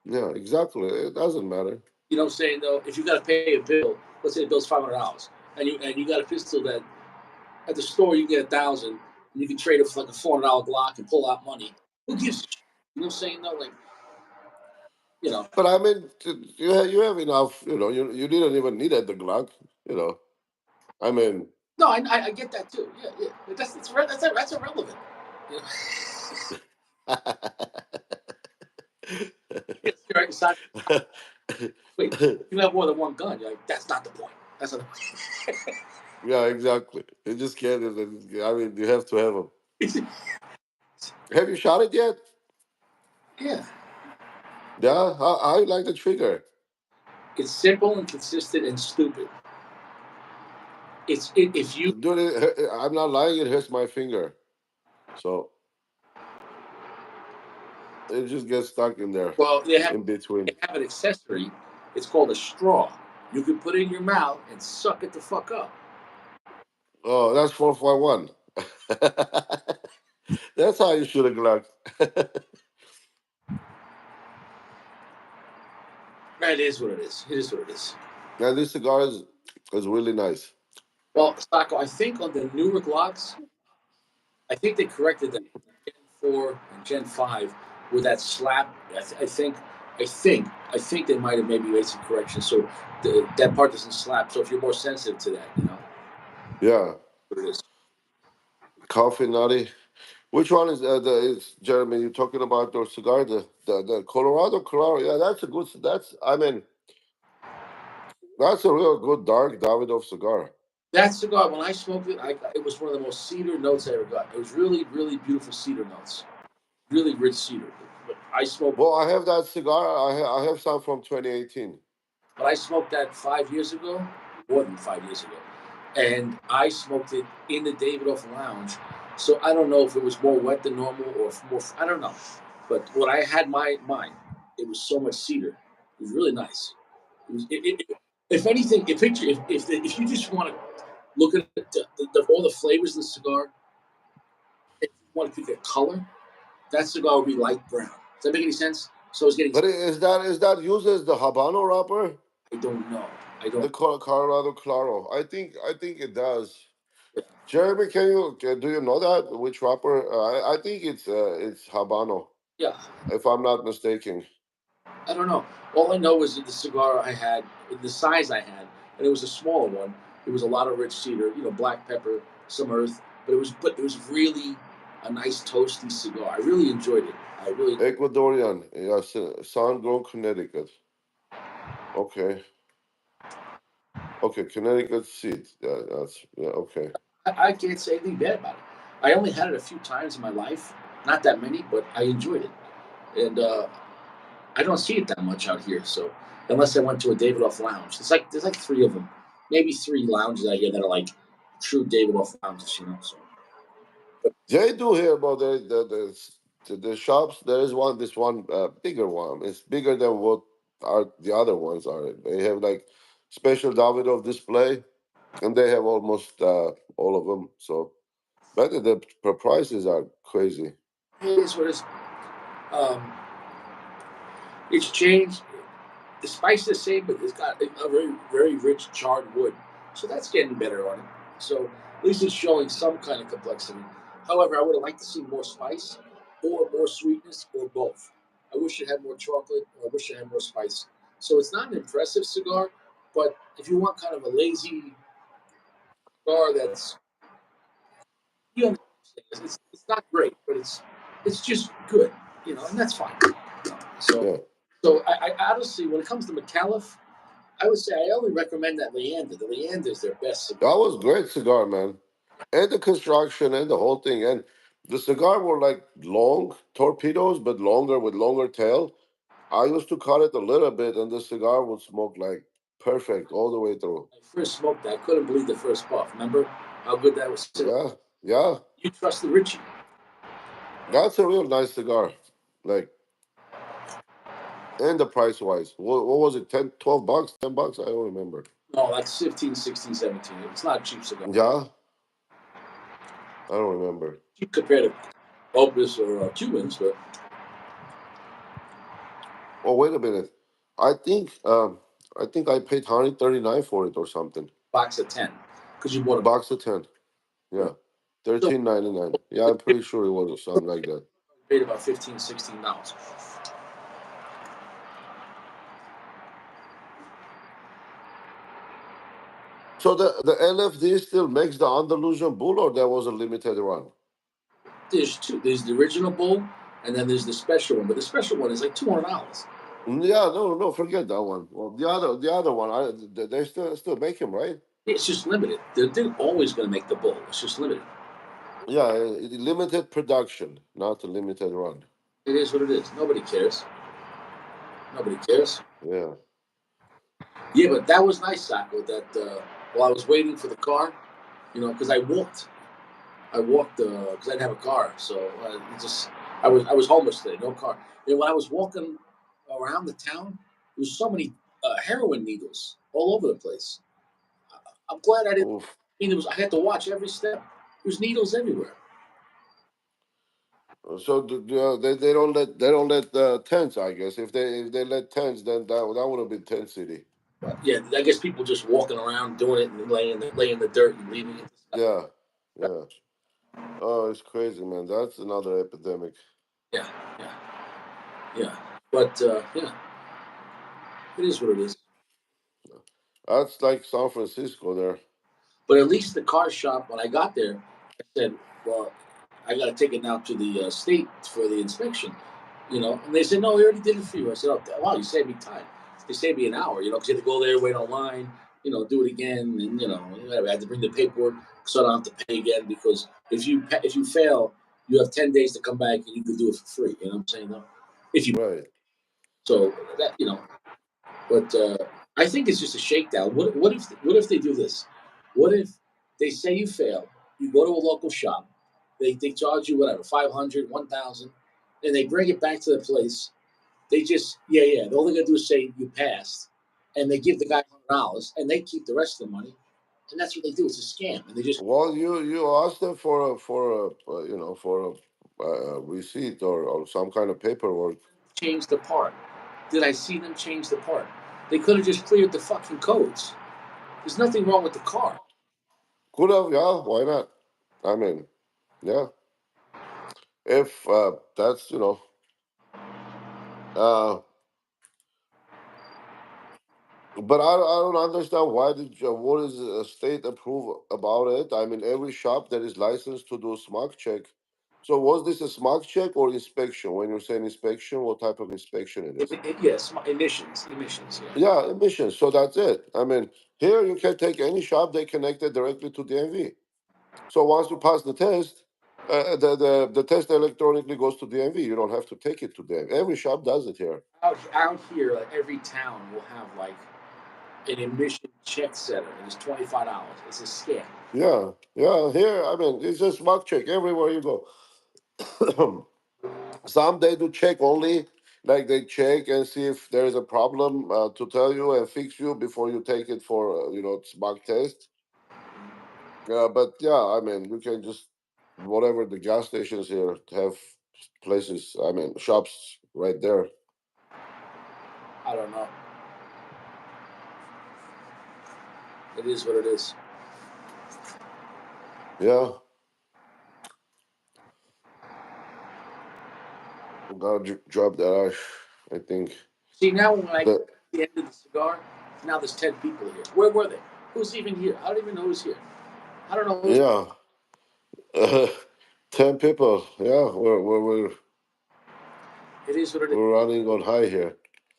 Yeah, exactly. It doesn't matter. you know what I'm saying though, if you got to pay a bill, let's say the bill's $500, and you got a pistol that at the store you get 1,000, and you can trade it for like a $400 Glock and pull out money. Who gives a shit? You know what I'm saying though, like you know. But I mean, you have enough. You didn't even need the Glock. You know, I mean. No, I get that too. Yeah. But that's irrelevant. You know? Yes, you're right. It's not, wait, you have more than one gun. You're like, that's not the point. That's not the point. Yeah, exactly. You just can't. I mean, you have to have them. Have you shot it yet? Yeah. Yeah. How you like the trigger? It's simple and consistent and stupid. If you Dude, I'm not lying. It hurts my finger, so it just gets stuck in there, well in between. they have an accessory. It's called a straw. You can put it in your mouth and suck it the fuck up. Oh, that's 441. That's how you shoot a Glock. It is what it is. It is what it is. And this cigar is really nice. Well, Sacco, I think on the newer Glocks, I think they corrected that Gen 4 and Gen 5 with that slap. I think they might have maybe made some corrections so that part doesn't slap. So if you're more sensitive to that, Yeah, what it is. coffee nutty. Which one is it's Jeremy? You're talking about your cigar, the Colorado. Yeah, that's a good. I mean, that's a real good dark Davidoff cigar. That cigar, when I smoked it, it was one of the most cedar notes I ever got. It was really, really beautiful cedar notes, really rich cedar. But I smoked, Well, I have that cigar. I have some from 2018. but I smoked that 5 years ago, more than 5 years ago, and I smoked it in the Davidoff Lounge. So I don't know if it was more wet than normal or if more. I don't know. But when I had mine, it was so much cedar. It was really nice. If anything, if you just want to look at all the flavors of the cigar, if you want to pick a color, that cigar would be light brown. Does that make any sense? So it's getting. But is that used as the Habano wrapper? I don't know. I The don't. Colorado Claro. I think it does. Yeah. Jeremy, do you know that which wrapper? I think it's Habano, Yeah. if I'm not mistaken. I don't know. All I know is that the cigar I had, the size I had, and it was a smaller one. There was a lot of rich cedar, black pepper, some earth, but it was really a nice toasty cigar. I really enjoyed it. I really. Ecuadorian, yes, San Grown, Connecticut. Okay, okay, Connecticut seed. Yeah, okay. I can't say anything bad about it. I only had it a few times in my life, not that many, but I enjoyed it, and I don't see it that much out here. So unless I went to a Davidoff lounge, there's like three of them, maybe three lounges out here that are like true Davidoff lounges. So They do hear about the shops. There is this one bigger one. It's bigger than what are the other ones are. They have like special Davidoff display, and they have almost all of them. So, but the prices are crazy. it is what it is. Um, it's changed. The spice is the same, but it's got a very very rich charred wood, so that's getting better on it. So at least it's showing some kind of complexity. However, I would have liked to see more spice, or more sweetness, or both. I wish it had more chocolate, or I wish it had more spice. So it's not an impressive cigar, but if you want kind of a lazy cigar, that's you understand. It's not great, but it's just good, and that's fine. So Yeah, I honestly, when it comes to Micallef, I would say I only recommend that Leander. The Leander is their best cigar. that was great cigar, man. and the construction and the whole thing. And the cigar were like long torpedoes, but longer with longer tail. I used to cut it a little bit, and the cigar would smoke like perfect all the way through. I first smoked that. I couldn't believe the first puff. Remember how good that was? Yeah, yeah, You trusted Richie. that's a real nice cigar. Like, and the price wise, what was it? 10, 12 bucks, $10? I don't remember. No, like 15, 16, 17. It's not a cheap cigar. Yeah, I don't remember. Cheap compared to Opus or Cubans, but Oh, wait a minute. I think I paid 139 for it or something. box of 10 because you bought a Box of 10. right. Yeah. So 13.99. Yeah, I'm pretty sure it was something like that. paid about 15, $16. So the LFD still makes the Andalusian Bull, or that was a limited run? There's two. There's the original bull, and then there's the special one. But the special one is like $200. Yeah, no, no, forget that one. Well, the other one, they still make him, right? It's just limited. They're always going to make the bull. It's just limited. Yeah, limited production, not a limited run. It is what it is. Nobody cares. Nobody cares. Yeah. Yeah, but that was nice, Sacco. That while I was waiting for the car, because I walked. I walked because I didn't have a car, so I was homeless today, no car. And when I was walking around the town, there was so many heroin needles all over the place. I'm glad I didn't. Oof. I mean, I had to watch every step. There's needles everywhere. So they don't let tents. I guess if they let tents, then that would have been tent city. But yeah, I guess people just walking around doing it and laying the dirt and leaving it. Yeah, yeah. Oh, it's crazy, man. That's another epidemic. Yeah, yeah, yeah. But yeah, it is what it is. That's like San Francisco there. But at least the car shop, when I got there, I said, "Well, I got to take it now to the state for the inspection." And they said, "No, we already did it for you." I said, "Oh, wow, you saved me time. They saved me an hour, because you had to go there, wait online, do it again, and I had to bring the paperwork, so I don't have to pay again because if you fail, you have 10 days to come back and you can do it for free." You know what I'm saying? Though, if you Right. so that but I think it's just a shakedown. What if they do this? What if they say you fail? You go to a local shop. They charge you whatever 500, 1,000, and they bring it back to the place. They just yeah. All they gotta do is say you passed, and they give the guy $100, and they keep the rest of the money. And that's what they do. It's a scam, and they just Well, you asked them for a receipt or some kind of paperwork. change the part. Did I see them change the part? They could have just cleared the fucking codes. There's nothing wrong with the car. Could have, yeah. Why not? I mean, yeah. If that's uh, but I don't understand why what is a state approve about it? I mean, every shop that is licensed to do smog check. So was this a smog check or inspection? When you're saying inspection, what type of inspection it is? Yes, emissions. Yeah. Yeah, emissions. So that's it. I mean, here you can take any shop they connect it directly to DMV. So once you pass the test, the test electronically goes to DMV. You don't have to take it to them. Every shop does it here. Out here, like every town will have like an emission check center, and it's $25. It's a scam. Yeah, yeah. Here, I mean, it's just smog check everywhere you go. Some they do check only, like they check and see if there is a problem to tell you and fix you before you take it for smog test. But yeah, I mean, you can just whatever the gas stations here have places. I mean, shops right there. I don't know. It is what it is. Yeah, gotta drop that ash. I think See, now when I get that. to the end of the cigar, now there's 10 people here. Where were they? Who's even here? I don't even know who's here. I don't know who's. Yeah, 10 people. Yeah, It is what it is. we're running on high here.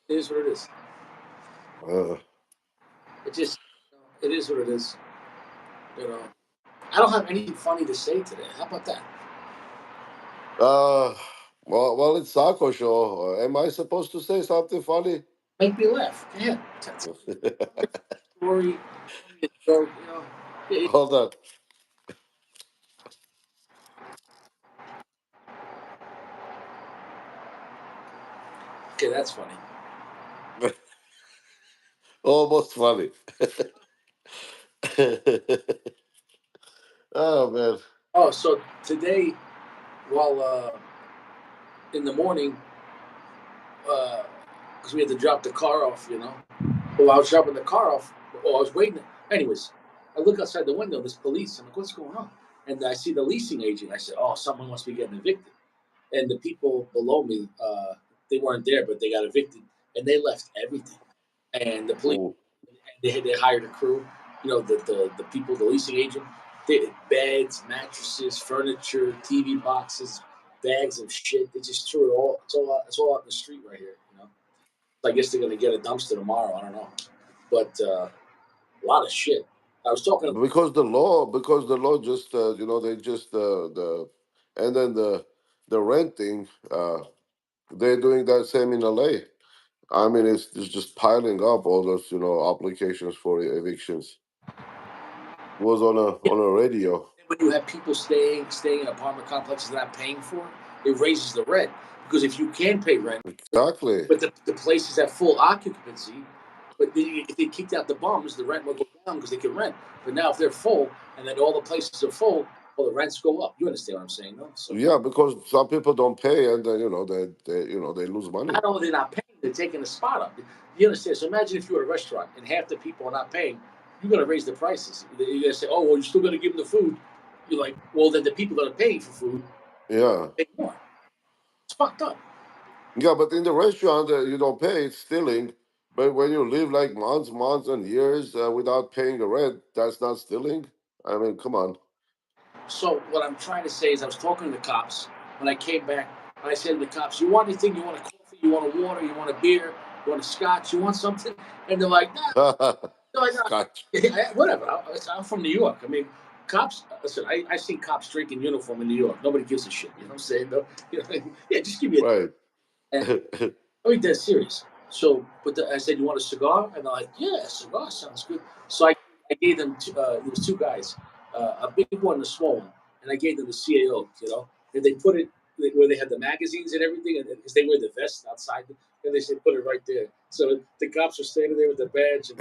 It is what it is. Uh, It just, it is what it is. You know, I don't have anything funny to say today. How about that? Uh, well, it's Saco show. Am I supposed to say something funny? Make me laugh. Yeah. Tell a story. Tell me a joke. You know. Yeah, Hold on. okay, that's funny. Almost funny. Oh man. Oh, so today, while in the morning, because we had to drop the car off, you know. Well, I was dropping the car off. Oh, I was waiting. Anyways, I look outside the window. There's police. I'm like, what's going on? And I see the leasing agent. I said, oh, someone must be getting evicted. And the people below me, they weren't there, but they got evicted, and they left everything. And the police, Ooh. they hired a crew. You know, the people, the leasing agent, they beds, mattresses, furniture, TV boxes, bags of shit. They just threw it all. It's all out in the street right here. You know, I guess they're gonna get a dumpster tomorrow. I don't know, but a lot of shit. I was talking. Because the law just they just and then the renting they're doing that same in LA. I mean, it's just piling up all those applications for evictions. It was Yeah, on a radio. when you have people staying in apartment complexes they're not paying for, it raises the rent because if you can pay rent, Exactly. but the place is at full occupancy. But if they kicked out the bums, the rent will go down because they can rent. But now if they're full and then all the places are full, well, the rents go up. You understand what I'm saying, though? So Yeah, because some people don't pay, and then they lose money. not only they're not paying, they're taking a spot up. You understand? So imagine if you're at a restaurant and half the people are not paying, you're going to raise the prices. You're going to say, oh, well, you're still going to give them the food. You're like, well, then the people that are paying for food Yeah. pay more. It's fucked up. Yeah, but in the restaurant, you don't pay, it's stealing. But when you live like months and years without paying the rent, that's not stealing. I mean, come on. So what I'm trying to say is I was talking to the cops when I came back. And I said to the cops, you want anything? You want a coffee? You want a water? You want a beer? You want a scotch? You want something? And they're like, nah. They're like, Scotch. nah. Whatever. I'm from New York. I mean, cops, listen, I see cops drink in uniform in New York. Nobody gives a shit. You know what I'm saying? No, you know, yeah, just give me a. Right. And I mean, dead serious. So, I said, you want a cigar? And they're like, yeah, a cigar sounds good. So I gave them, there was two guys, a big one and a small one. And I gave them the CAO, you know. And they put it where they had the magazines and everything, and because they wear the vest outside. And they said, put it right there. So the cops were standing there with the badge.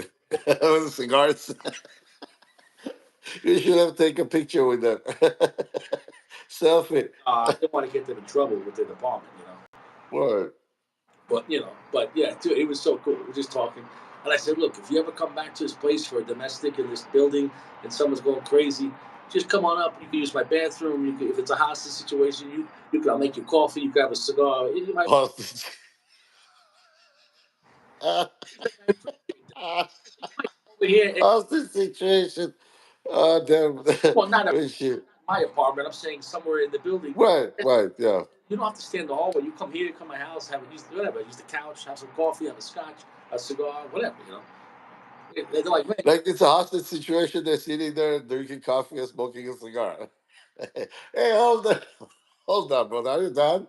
And Cigars. You should have taken a picture with them. Selfie. I didn't want to get them in trouble with the department, you know. Right. But yeah, dude, it was so cool. We were just talking, and I said, look, if you ever come back to this place for a domestic in this building, and someone's going crazy, just come on up. You can use my bathroom. You can, if it's a hostage situation, you can. I'll make you coffee. You can have a cigar. You might Hostage. over here. Hostage situation. Oh, damn. Well, not at Oh, shit. my apartment. I'm saying somewhere in the building. Right, yeah. You don't have to stand in the hallway. You come here, come to my house, have use whatever. Use the couch, have some coffee, have a scotch, a cigar, whatever. You know. They're like, man, Like it's a hostage situation. They're sitting there drinking coffee and smoking a cigar. Hey, hold on, brother. Are you done?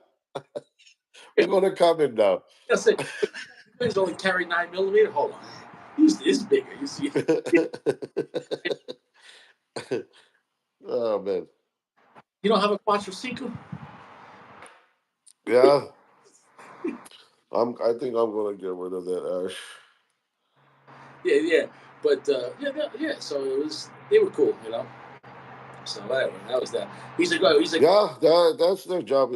We're gonna come in now. I say, you guys only carry 9 millimeter. Hold on, use this bigger. You see, Oh man, you don't have a quattro cinco. yeah. I think I'm gonna get rid of that ash. Yeah, yeah, but yeah. So they were cool, you know. So whatever, that was that. He's like, oh, Yeah, that's their job.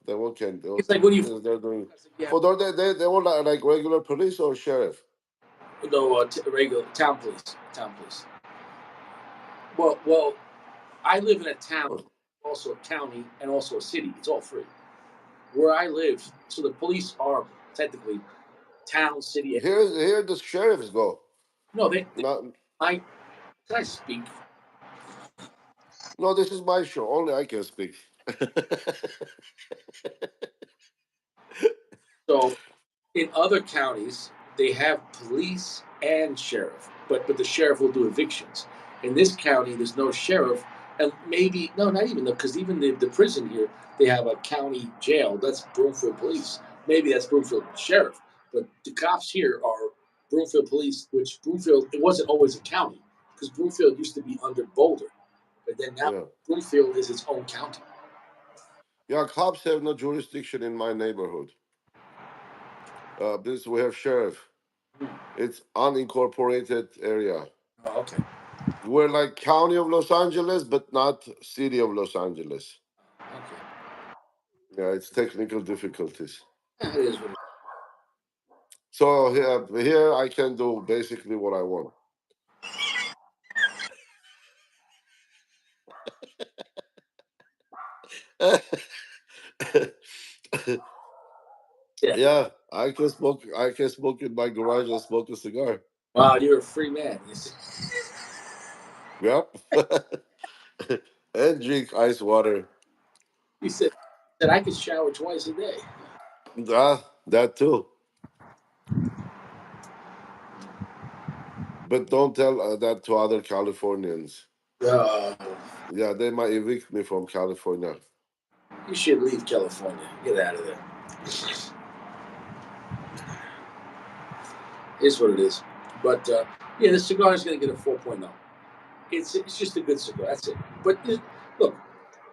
They won't can. he's like, what do you? They're doing. I said, yeah, For they want like regular police or sheriff. no, regular town police. Well, I live in a town, also a county, and also a city. It's all free. Where I live, so the police are technically town, city. Here the sheriffs go. No, they Not I can I speak? no. This is my show. Only I can speak. So in other counties, they have police and sheriff, but the sheriff will do evictions. In this county, there's no sheriff, And maybe no, not even though, because even the prison here, they have a county jail. That's Broomfield Police. Maybe that's Broomfield Sheriff. But the cops here are Broomfield Police, which Broomfield it wasn't always a county because Broomfield used to be under Boulder, but then now Yeah. Broomfield is its own county. Yeah, cops have no jurisdiction in my neighborhood. This we have sheriff. Hmm. It's unincorporated area. Oh, okay. We're like county of Los Angeles, but not city of Los Angeles. Okay. Yeah, it's technical difficulties. That is what it So here I can do basically what I want. is. Yeah. Yeah, I can smoke. I can smoke in my garage and smoke a cigar. Wow, you're a free man. You see? Yep. And drink ice water. He said I could shower twice a day. Ah, that too. But don't tell that to other Californians. Uh, Yeah, they might evict me from California. you should leave California. Get out of there. Is what it is. But yeah, the cigar is going to get a 4.0. It's just a good cigar. That's it. But look,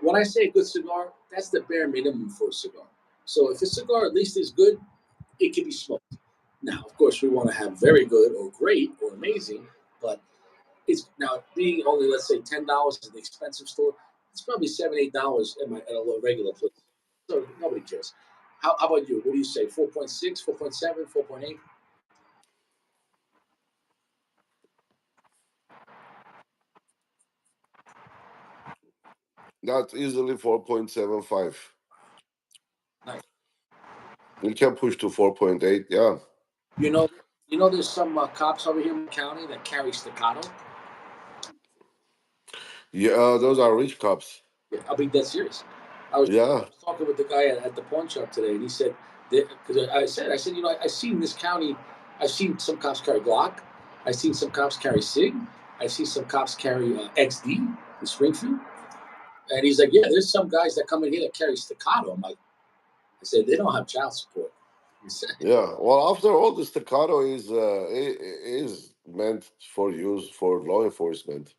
when I say a good cigar, that's the bare minimum for a cigar. So if a cigar at least is good, it can be smoked. Now, of course, we want to have very good or great or amazing, but it's now being only let's say $10 at the expensive store. It's probably $7, $8 at a regular place. So nobody cares. How about you? What do you say? 4.6, 4.7, 4.8? That's easily 4.75. Nice. You can push to 4.8. Yeah. You know, there's some cops over here in the county that carry staccato. Yeah, those are rich cops. Yeah, I'll be dead serious. I was Yeah. talking with the guy at the pawn shop today, and he said because I said, I seen this county. I've seen some cops carry Glock. I've seen some cops carry Sig. I see some cops carry XD in Springfield. And he's like, yeah, there's some guys that come in here that carry staccato. I'm like, I said they don't have child support. He said, Yeah. Well, after all, the staccato is meant for use for law enforcement,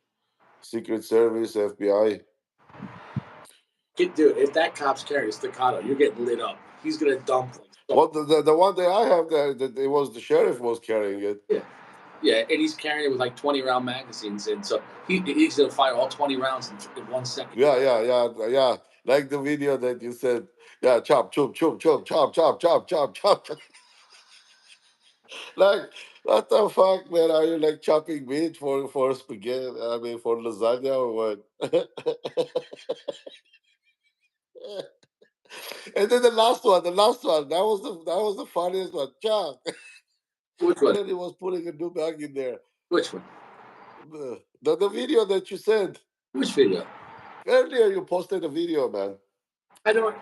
Secret Service, FBI. dude, if that cop's carrying staccato, you're getting lit up. He's gonna dump like so. Well, the one that I have there, that it was the sheriff was carrying it. Yeah. Yeah, and he's carrying it with like 20-round magazines, and so he's gonna fire all 20 rounds in 1 second. Yeah, yeah, yeah, yeah. Like the video that you said. Yeah, chop, chop, chop, chop, chop, chop, chop, chop, chop. Like, what the fuck, man? Are you like chopping meat for spaghetti? I mean, for lasagna or what? And then the last one, that was the funniest one. Chop. Which And one? then he was putting a new bag in there. Which one? The video that you sent Which video? earlier, you posted a video, man. I don't.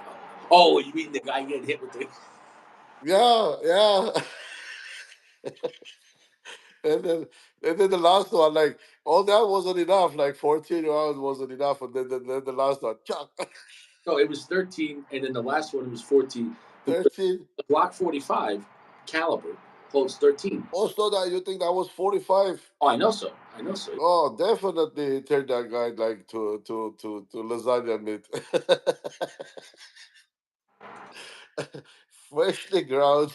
Oh, you mean the guy getting hit with the? Yeah, yeah. And then the last one, like all that wasn't enough. Like 14 rounds wasn't enough, and then the last one, chuck. No, it was 13, and then the last one was 14 because 13. the Glock 45 caliber holds 13. Also, that you think that was 45? Oh, I know so. I know so. Oh, definitely he turned that guy like to lasagna meat, freshly ground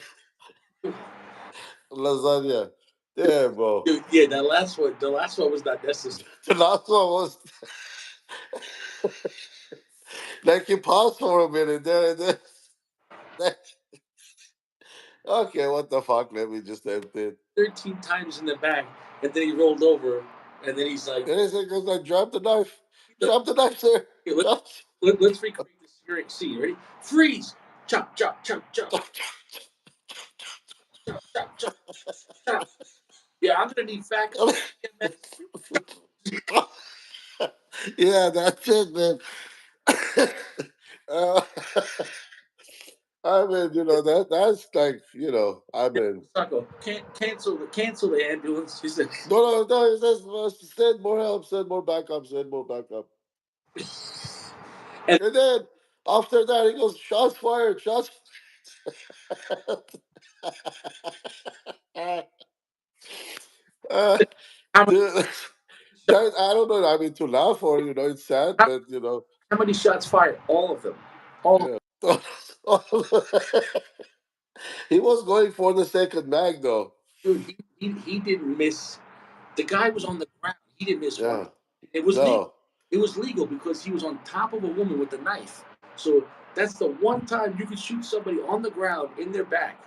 lasagna. Yeah, bro. Dude, yeah, that last one. The last one was not necessary. The last one was like he paused for a minute there, and then okay, what the fuck? Let me just end it. 13 times in the back, and then he rolled over, and then he's like, And he said, "Goes like, drop the knife, "Look, drop the knife, sir." here, Drop. let's recreate this hearing scene. Ready? Freeze! Chop, chop, chop, chop, chop, chop, chop, chop. Yeah, I'm gonna need facts. Yeah, that's it, man. uh, I mean, that's like, I mean, Sucko, can't cancel the ambulance. He said, no, no, no. It says, send more help, send more backup, send more backup. And And then after that, he goes, shots fired, shots fired. uh, how many dude, that, I don't know. I mean, to laugh or, it's sad, how, but, how many shots fired? All of them. All yeah. He was going for the second mag, though. dude, he didn't miss. The guy was on the ground. He didn't miss one. Yeah. It was legal. No. It was legal because he was on top of a woman with a knife. So that's the one time you could shoot somebody on the ground in their back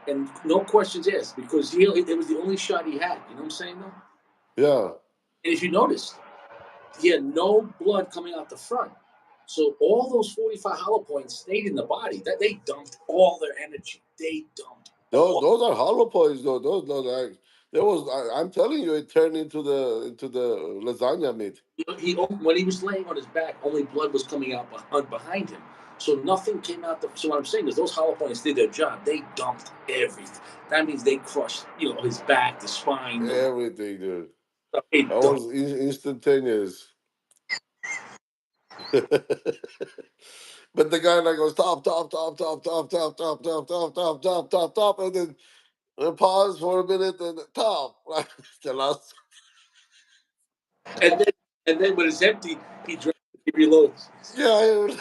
and no questions asked because it was the only shot he had. You know what I'm saying though? Yeah. And if you noticed, he had no blood coming out the front. So all those 45 hollow points stayed in the body. That they dumped all their energy. They dumped Those all. those are hollow points, though. Those like there was. I'm telling you, it turned into the lasagna meat. He when he was laying on his back, only blood was coming out behind him. So nothing came out. So what I'm saying is, those hollow points did their job. They dumped everything. That means they crushed, his back, the spine, the Everything, dude. they That dumped. was instantaneous. But the guy like goes top, top, top, top, top, top, top, top, top, top, top, top, top, and then pause for a minute and top. The last. And then when it's empty, he reloads. Yeah,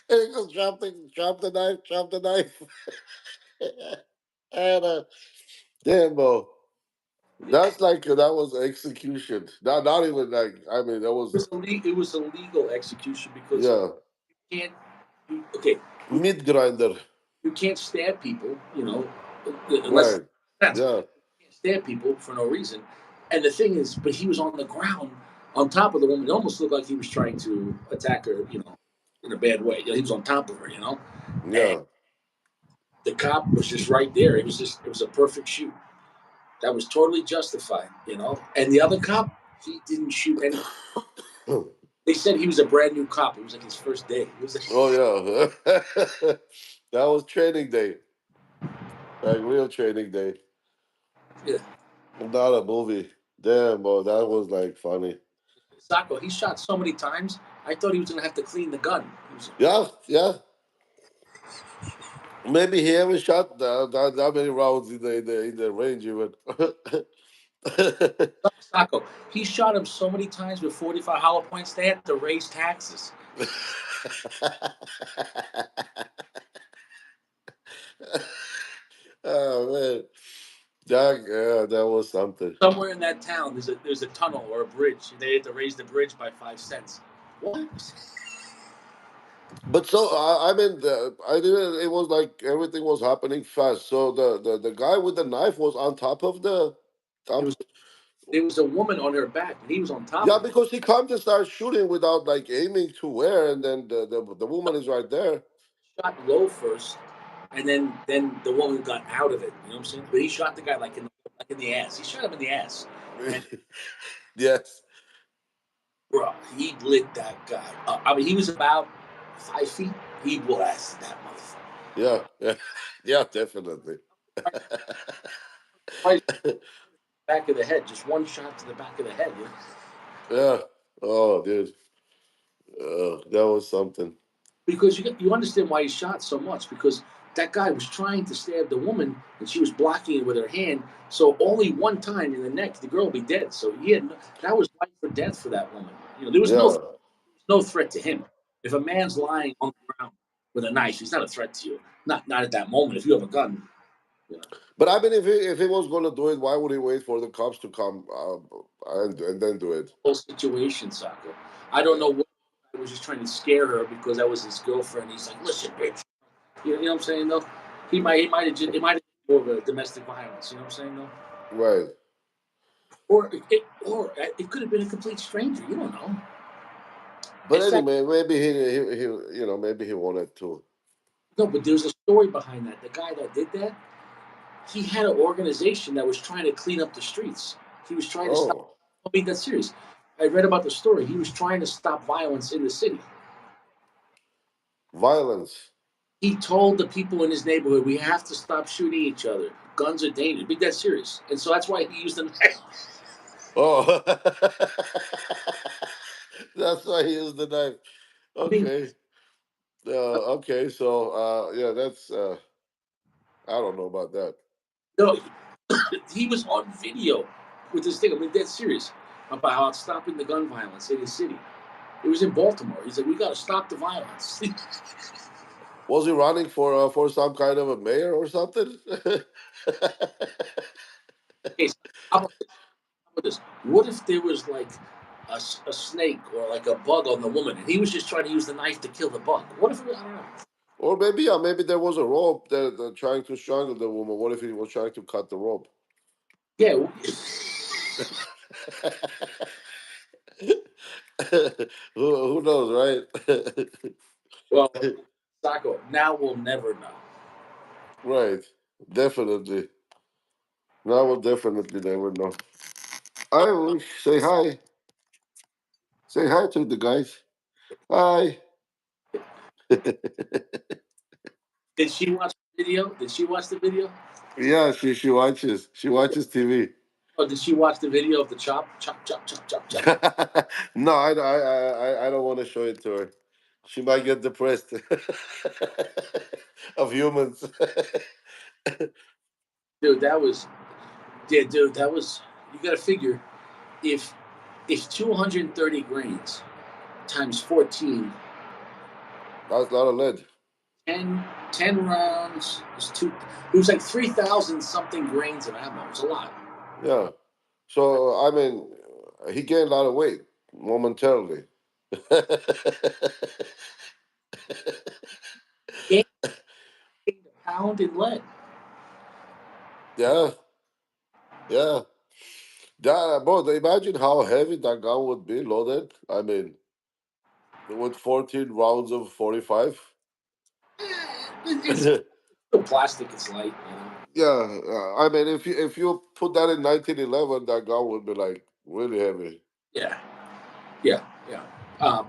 he goes drop the knife, drop the knife, and damn, bro. That's like that was execution. Not even like I mean that was It was a legal execution because yeah you can't. Okay, meat grinder. you can't stab people, unless Right. that's Yeah. you can't stab people for no reason. And the thing is, but he was on the ground on top of the woman. It almost looked like he was trying to attack her, in a bad way. He was on top of her, and Yeah. the cop was just right there. It was a perfect shoot. That was totally justified. And the other cop, he didn't shoot any. They said he was a brand new cop. It was like his first day. It was Oh yeah. That was training day. Like real training day. yeah. Not a movie. Damn, bro, that was like funny. Sacco, he shot so many times. I thought he was gonna have to clean the gun. Yeah, yeah. Maybe he haven't shot that many rounds in the range even. Sacco, he shot him so many times with 45 hollow points. They had to raise taxes. Oh man, Jack, yeah, that was something. Somewhere in that town, there's a tunnel or a bridge. They had to raise the bridge by 5 cents. What? But so I mean, I didn't. It was like everything was happening fast. So the guy with the knife was on top of the There top. was there was a woman on her back, and he was on top Yeah, of her. because he come to start shooting without like aiming to where, and then the woman is right there. Shot low first, and then the woman got out of it. You know what I'm saying? But he shot the guy like in the ass. He shot him in the ass, and Yes. bro, he lit that guy up. I mean, he was about 5 feet. He blasted that motherfucker Yeah. Yeah. Yeah. Definitely. right back of the head. Just one shot to the back of the head. Yeah. Oh, dude. That was something. Because you understand why he shot so much because that guy was trying to stab the woman and she was blocking it with her hand. So only one time in the neck, the girl would be dead. So that was life or death for that woman. There was Yeah. no threat to him. If a man's lying on the ground with a knife, he's not a threat to you. Not at that moment. If you have a gun, you know, But I mean, if he was gonna do it, why would he wait for the cops to come and then do it? whole situation, Sako. I don't Yeah. know what he was just trying to scare her because that was his girlfriend. He's like, listen, bitch. You know what I'm saying though? It might have been more of a domestic violence. You know what I'm saying though? Right. Or it could have been a complete stranger. You don't know. But In fact, anyway, maybe maybe he wanted to. no. But there's a story behind that. The guy that did that, he had an organization that was trying to clean up the streets. He was trying to stop. Oh, I mean, that's serious. I read about the story. He was trying to stop violence in the city. violence. He told the people in his neighborhood, "We have to stop shooting each other. Guns are dangerous." Big that serious, and so that's why he used them. Oh, That's why he used the knife. I mean, Okay. Okay. So yeah, that's I don't know about that. no, he was on video with this thing. I mean, dead serious about stopping the gun violence in his city. It was in Baltimore. He said, "We got to stop the violence." Was he running for some kind of a mayor or something? Okay, so how about this? What if there was like a snake or like a bug on the woman, and he was just trying to use the knife to kill the bug? What if it was, I don't know. Or maybe yeah, maybe there was a rope that trying to strangle the woman. What if he was trying to cut the rope? Yeah. Who knows, right? Well, Sacco, now we'll never know. Right. Definitely. Now we'll definitely never know. I will say hi. Say hi to the guys. Hi. Did she watch the video? Did she watch the video? Yeah, she watches. She watches TV. Or did she watch the video of the chop, chop, chop, chop, chop, chop? No, I don't want to show it to her. She might get depressed of humans. Dude, that was, yeah, dude, that was, you got to figure if 230 grains times 14, That's a lot of lead. 10, 10 rounds is two, it was like 3,000 something grains of ammo. It was a lot. Yeah. So I mean, he gained a lot of weight momentarily. Gained a pound in lead. Yeah, yeah. That, bro, imagine how heavy that gun would be loaded. I mean, with 14 rounds of 45. It's still plastic, it's light, you know? Yeah, I mean, if you put that in 1911, that gun would be like really heavy. Yeah, yeah, yeah.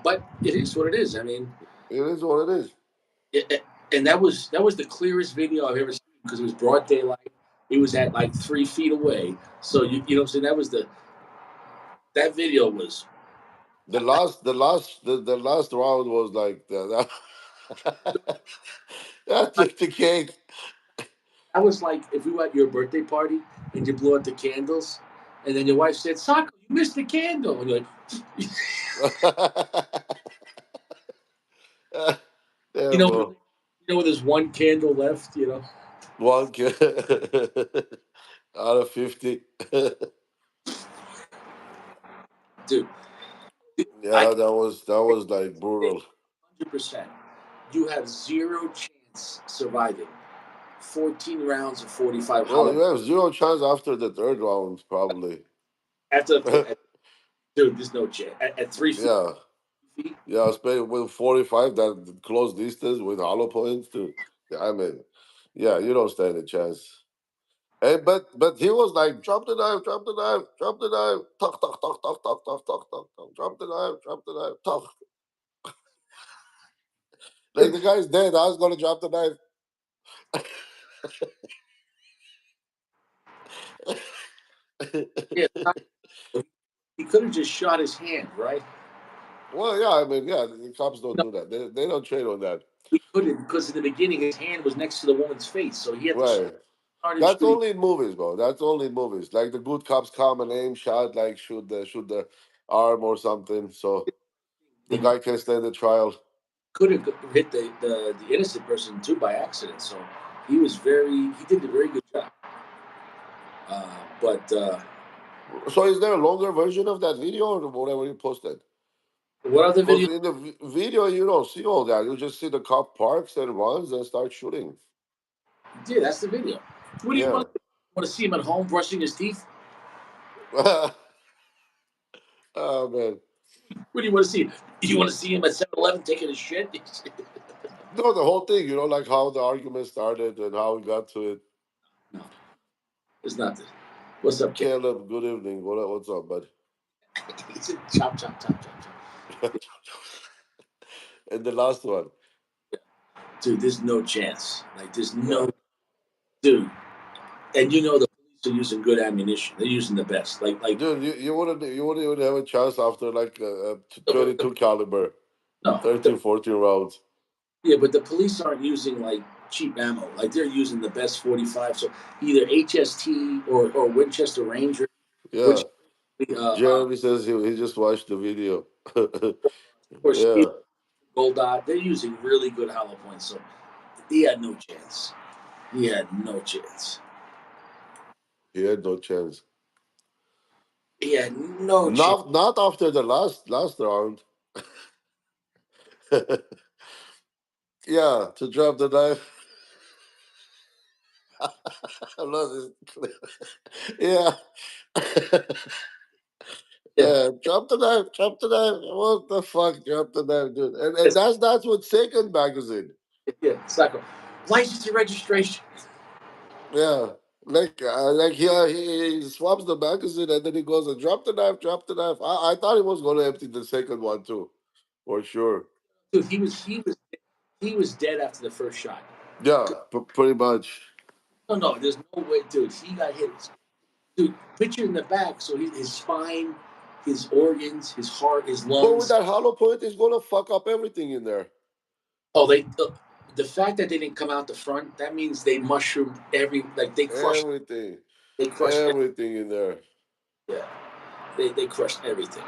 But it is what it is. I mean, It is what it is. and that was the clearest video I've ever seen because it was broad daylight. It was at like 3 feet away. So you know what I'm saying? That video was The last round was like that like took the cake. that was like if we were at your birthday party and you blew out the candles, and then your wife said, "Soccer, you missed the candle," and you're like, Yeah, you know, bro. there's one candle left. You know, One kid out of 50. dude, Yeah, I that, can that was like say brutal. 100%. You have zero chance surviving 14 rounds of 45 No, hollow you have zero chance after the third round, probably. after dude. There's no chance at 3 feet. Yeah, yeah, especially with 45, that close distance with hollow points too. I mean, yeah, you don't stand a chance. And but he was like, drop the knife, drop the knife, drop the knife, tuck, tuck, tuck, tuck, tuck, tuck, tuck, tuck, tuck, drop the knife, tuck. Like the guy's dead. I was gonna drop the knife. Yeah, he could have just shot his hand, right? Well, yeah, I mean, yeah, the cops don't No, do that. They don't train on that. he couldn't because in the beginning his hand was next to the woman's face, so he had to Right. start That's shooting. only in movies, bro. That's only in movies. Like the good cops come and aim shot, like shoot the arm or something, so the He guy can stand the trial. could have hit the innocent person too by accident, so he did a very good job. But So is there a longer version of that video or whatever you posted? what other Because video? in the video you don't see all that. You just see the cop parks and runs and starts shooting. Yeah, that's the video. What do you Yeah. want to see him at home brushing his teeth? Oh man. What do you want to see? You want to see him at 7-Eleven taking a shit? No, the whole thing, like how the argument started and how we got to it. No, it's not this. What's up, Ken? Caleb, good evening. What's up, bud? He said, chop, chop, chop, chop, chop. And the last one. Dude, there's no chance. Like, there's Yeah. no dude. And you know the police They're using good ammunition. They're using the best. Dude, you wouldn't even have a chance after like a No, but 22 caliber, no, 13, 14 rounds. yeah, but the police aren't using like cheap ammo. Like they're using the best 45. So either HST or Winchester Ranger, which Yeah. uh, Jeremy says he just watched the video. or Yeah, Steel Gold Dot. They're using really good hollow points. So he had no chance. He had no chance. he had no chance. He had no chance. Not after the last round. Yeah, to drop the knife. I'm not yeah. Yeah, Yeah, drop the knife, drop the knife. What the fuck, drop the knife, dude? And that's with second magazine. yeah, it's like a license and registration. Yeah, like he swaps the magazine and then he goes and drop the knife, drop the knife. I thought he was gonna empty the second one too, for sure. Dude, he was dead after the first shot. Yeah, pretty much. No, no, there's no way, dude. He got hit. Dude, picture in the back. So his spine, his organs, his heart, his But with lungs. that hollow point, it's gonna fuck up everything in there. Oh, the fact that they didn't come out the front, that means they mushroomed like Everything, they crushed everything in there. yeah, they crushed everything.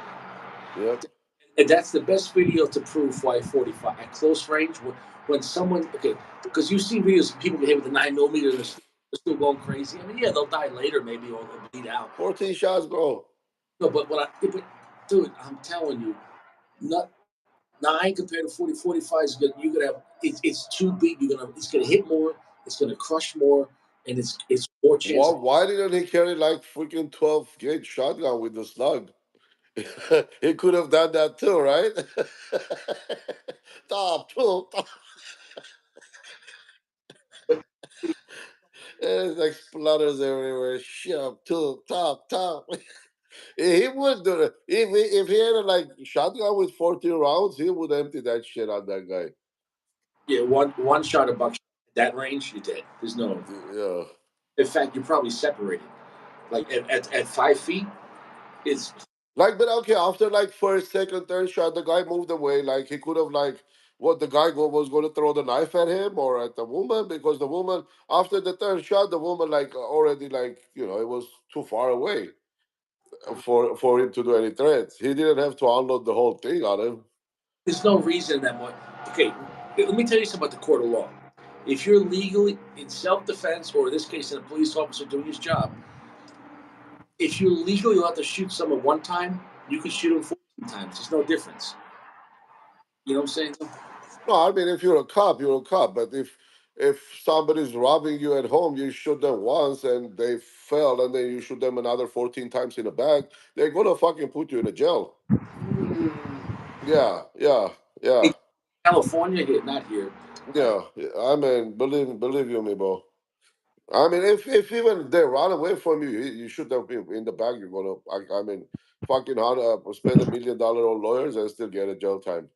Yep. And that's the best video to prove why 45 at close range when someone okay because you see videos of people get hit with a 9 millimeter and they're still going crazy. I mean, yeah, they'll die later maybe or they'll bleed out. 14 shots, bro. No, but dude, I'm telling you, not 9 compared to 40, 45 is good. You're gonna have it's too big. It's gonna hit more. It's gonna crush more, and it's more chance. Why didn't he carry like freaking 12 gauge shotgun with the slug? He could have done that too, right? Top, two, top. But There's like splatters everywhere. Shove, two, top, top. He would do it. If he had a like shotgun with 14 rounds, he would empty that shit on that guy. yeah, one shot of buckshot at that range, you're dead. There's no. Yeah. In fact, you're probably separated. Like at 5 feet, it's Like, but okay, after like first, second, third shot, the guy moved away. Like he could have like what the guy was going to throw the knife at him or at the woman because the woman after the third shot, the woman like already like it was too far away for him to do any threats. He didn't have to unload the whole thing on him. there's no reason that much. Okay, let me tell you something about the court of law. If you're legally in self-defense, or in this case, in a police officer doing his job, if you're legally allowed to shoot someone one time, you can shoot him 14 times. There's no difference. You know what I'm saying? No, I mean if you're a cop, you're a cop. But if somebody's robbing you at home, you shoot them once and they fail, and then you shoot them another 14 times in the back, they're gonna fucking put you in a jail. Yeah, yeah, Hey, yeah. California here, not here. Yeah, yeah, I mean, believe you me, bro. I mean, if even they run away from you, you shoot them in the back. You're gonna, I mean, fucking hard spend $1 million on lawyers and still get a jail time.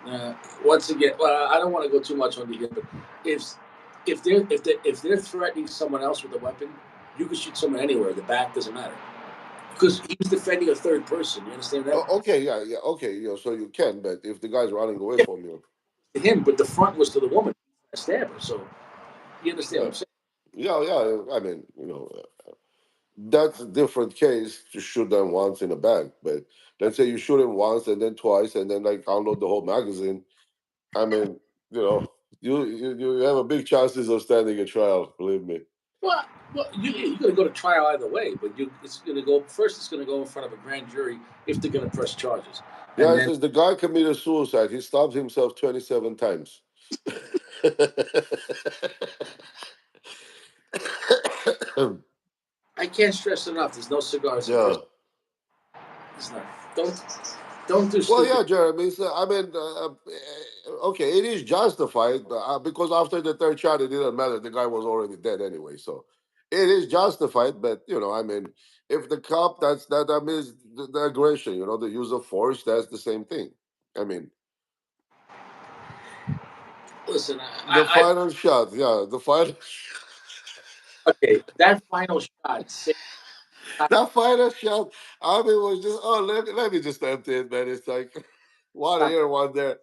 Uh, Once again, well, I don't want to go too much on here, but if if they're threatening someone else with a weapon, you can shoot someone anywhere. The back doesn't matter because he was defending a third person. You understand that? Okay, yeah, yeah, okay, so you can, but if the guy's running away Yeah, from you, to him, but the front was to the woman, a stabber. So you understand what yeah, I'm saying? yeah, yeah. I mean, that's a different case to shoot them once in the back. But let's say you shoot him once and then twice and then like unload the whole magazine. I mean, you know, you have a big chances of standing a trial. Believe me. Well, you're going to go to trial either way, but it's going to go first. It's going to go in front of a grand jury if they're going to press charges, Yeah, and it then says the guy committed suicide. He stabbed himself 27 times. I can't stress enough. There's no cigars in Yeah. prison. It's not. Don't do Well, stupid. yeah, Jeremy. So, I mean, okay, it is justified because after the third shot, it didn't matter. The guy was already dead anyway. So it is justified. But, I mean, if the cop, that means the aggression, the use of force, that's the same thing. I mean, Listen, the final shot, yeah, the final. Okay, that final shot saved. That final shot, I mean, was just, oh, let me just empty it, man. It's like one here, one there.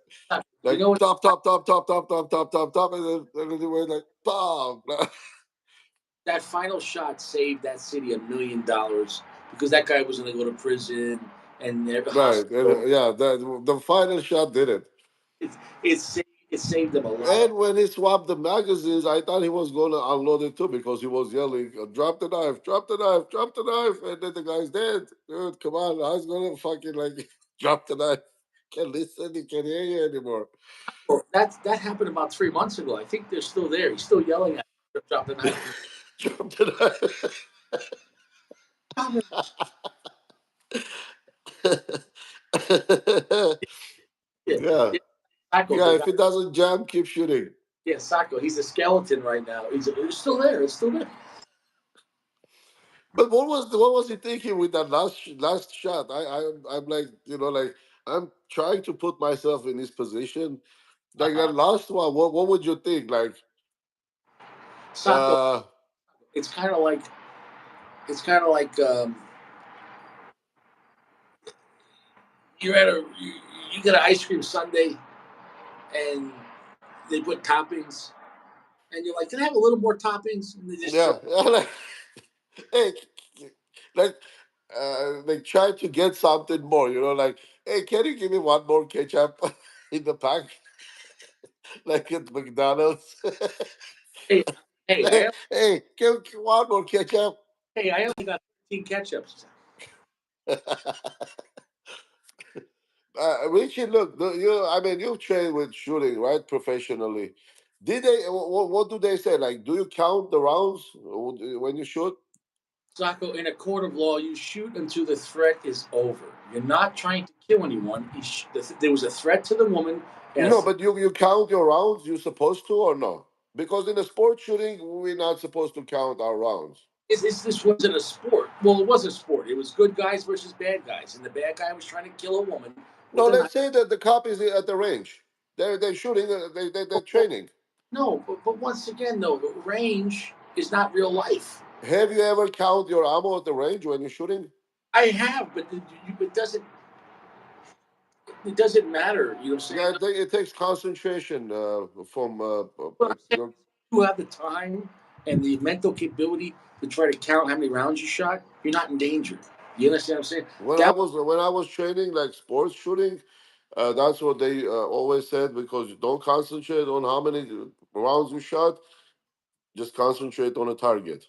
You Like know what? top, top, top, top, top, top, top, top, top, and then it went like bam. That final shot saved that city $1 million because that guy was going to go to prison and the Right, and hospital. yeah, the final shot did it. It, it saved them a lot of. And when he swapped the magazines, I thought he was going to unload it too because he was yelling, "Drop the knife! Drop the knife! Drop the knife!" And then the guy's dead. Dude, come on! I was going to fucking like drop the knife. Can't listen. He can't hear you anymore. That happened about 3 months ago. I think they're still there. He's still yelling at him, drop the knife. Drop the knife. Yeah, Yeah, yeah, Sacco, yeah. the guy. If it doesn't jam, keep shooting. Yeah, Sacco. He's a skeleton right now. It's still there. It's still there. But what was he thinking with that last shot? I'm like, like I'm trying to put myself in his position. Like Uh-huh. that last one, what would you think? Like, Sacco. uh, It's kind of like it's kind of like you're at a you get an ice cream sundae and they put toppings and you're like, can I have a little more toppings? And they just throw. yeah, like, hey, like, like try to get something more. Like, hey, can you give me one more ketchup in the pack, like at McDonald's? Hey, hey, Hey, hey, one more ketchup. I only got 13 ketchups. Richie, look, I mean, you've trained with shooting, right, professionally. Did they? What do they say? Like, do you count the rounds when you shoot? Sacco, in a court of law, you shoot until the threat is over. You're not trying to kill anyone. There was a threat to the woman, and a No, threat. but you count your rounds. You supposed to or no? Because in a sport shooting, we're not supposed to count our rounds. This wasn't a sport. Well, it was a sport. It was good guys versus bad guys, and the bad guy was trying to kill a woman No, with a knife. let's say that the cop is at the range. They're shooting. They're training. No, but once again, though, the range is not real life. Have you ever count your ammo at the range when you're shooting? I have, but it doesn't matter. You know what I'm saying? Yeah, it takes concentration from What I'm saying, your. you have the time and the mental capability to try to count how many rounds you shot. You're not in danger. You understand what I'm saying? That When I was training like sports shooting, that's what they always said because you don't concentrate on how many rounds you shot, just concentrate on a target.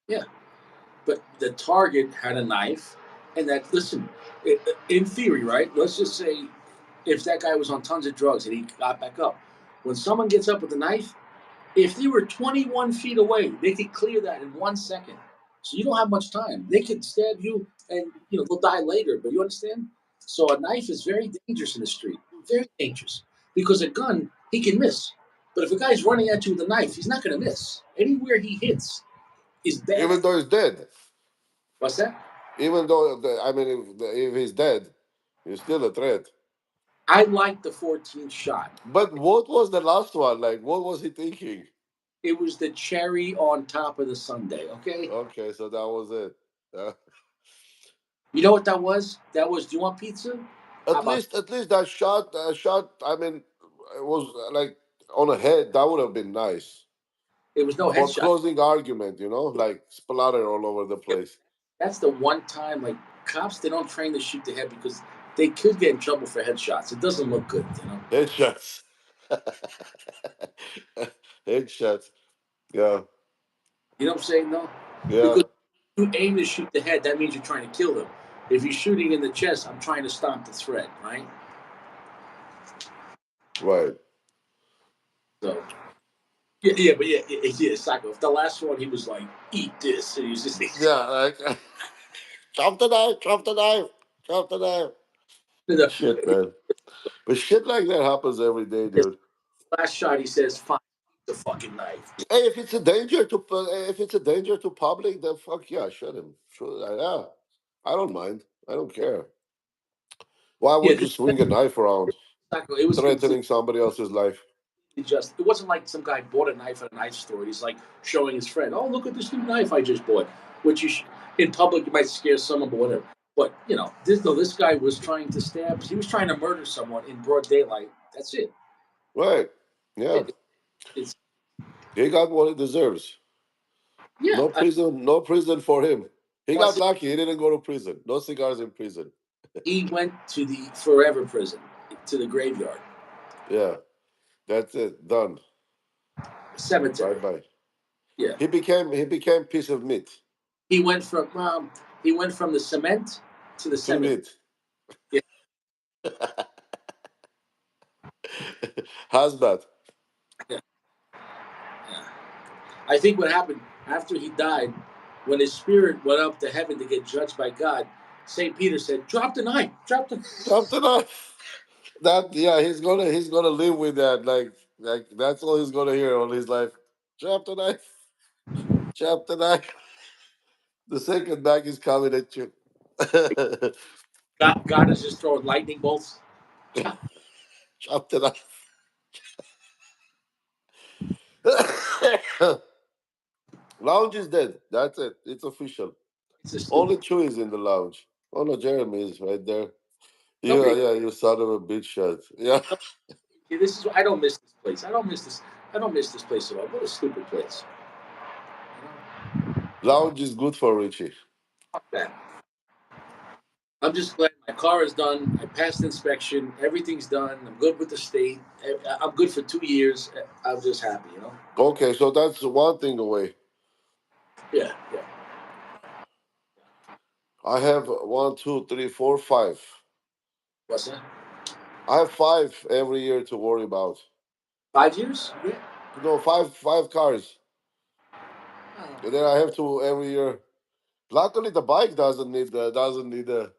yeah, but the target had a knife, and that listen, in theory, right? Let's just say if that guy was on tons of drugs and he got back up, when someone gets up with a knife, if they were 21 feet away, they could clear that in 1 second. So you don't have much time. They could stab you, and they'll die later. But you understand? So a knife is very dangerous in the street. Very dangerous because a gun he can miss. But if a guy's running at you with a knife, he's not going to miss. Anywhere he hits is bad. Even though he's dead, What's that? even though I mean, if he's dead, he's still a threat. I like the 14th shot. But what was the last one? Like, what was he thinking? It was the cherry on top of the sundae. Okay, Okay, so that was it. Uh, you know what that was? That was. Do you want pizza? How about at least that shot. I mean, it was like on a head. That would have been nice it was no for headshot. closing argument. Like splatter all over the Yeah, place. that's the one time like cops they don't train to shoot the head because they could get in trouble for headshots. It doesn't look good. Headshots. Headshots. Yeah, You know what I'm saying? No, yeah, because you aim to shoot the head, that means you're trying to kill them. If you're shooting in the chest, I'm trying to stop the threat, right? right. So yeah, but yeah, Psycho. If the last one he was like, eat this, and he was just Yeah, like drop the knife, drop the knife, drop the knife. the Shit, man. But shit like that happens every day, dude. last shot he says, fine, eat the fucking knife. Hey, if it's a danger to public, then fuck yeah, shut him. Sure, yeah, I don't mind. I don't care. Why Yeah, would you swing a knife around, Psycho. It was threatening somebody else's life? just, it wasn't like some guy bought a knife at a knife store. He's like showing his friend, oh, look at this new knife I just bought, which in public, you might scare someone, but whatever. But, this, no, this guy was trying to stab, he was trying to murder someone in broad daylight. That's it. Right. Yeah. it it's, He got what he deserves. yeah. No prison. No prison for him. He got Plus, lucky. He didn't go to prison. No cigars in prison. he went to the forever prison, to the graveyard, Yeah. That's it. Done. Bye cemetery. bye. Yeah. He became piece of meat. He went from um, he went from the cement to the To cemetery. meat. Yeah. Hazmat. Yeah. Yeah. I think what happened after he died, when his spirit went up to heaven to get judged by God, Saint Peter said, "Drop the knife. Drop the." Drop the knife. That yeah, he's gonna live with that. Like that's all he's gonna hear all his life. Drop the knife. Drop the knife. The second knife is coming at you. God is just throwing lightning bolts. Chop. Drop the knife. Lounge is dead. That's it. It's official. It's a Only stupid. Chew is in the lounge. Oh no, Jeremy is right there. Yeah, Nobody. yeah, you son of a bitch shot. Yeah. No, this is. I don't miss this place. I don't miss this. I don't miss this place at all. What a stupid place. Lounge is good for Richie. Fuck that. I'm just glad my car is done. I passed inspection. Everything's done. I'm good with the state. I'm good for 2 years. I'm just happy. Okay, so that's one thing away. Yeah, yeah. I have one, two, three, four, five. What's that? I have five every year to worry about. 5 years? Yeah. No, five cars. Oh. And then I have to every year. Luckily, the bike doesn't need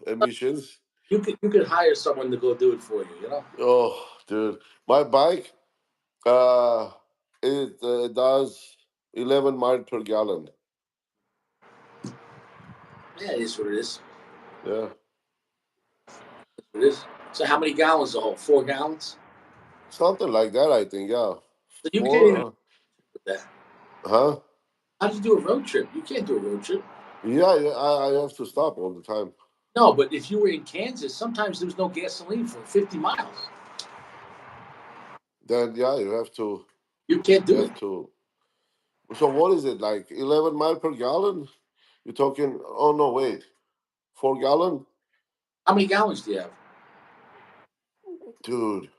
emissions. You could hire someone to go do it for you. Oh, dude, my bike, uh, it does 11 miles per gallon. Yeah, it is what it is. Yeah, It is. So how many gallons a hole? 4 gallons? something like that. I think. Yeah, So you can't even four. do that. Huh? How do you do a road trip? You can't do a road trip. Yeah, yeah. I have to stop all the time. No, but if you were in Kansas, sometimes there was no gasoline for 50 miles. Then yeah, you have to. You can't You do it. have to. So what is it like? 11 miles per gallon? You're talking? Oh no, wait. 4 gallon, How many gallons do you have? dude.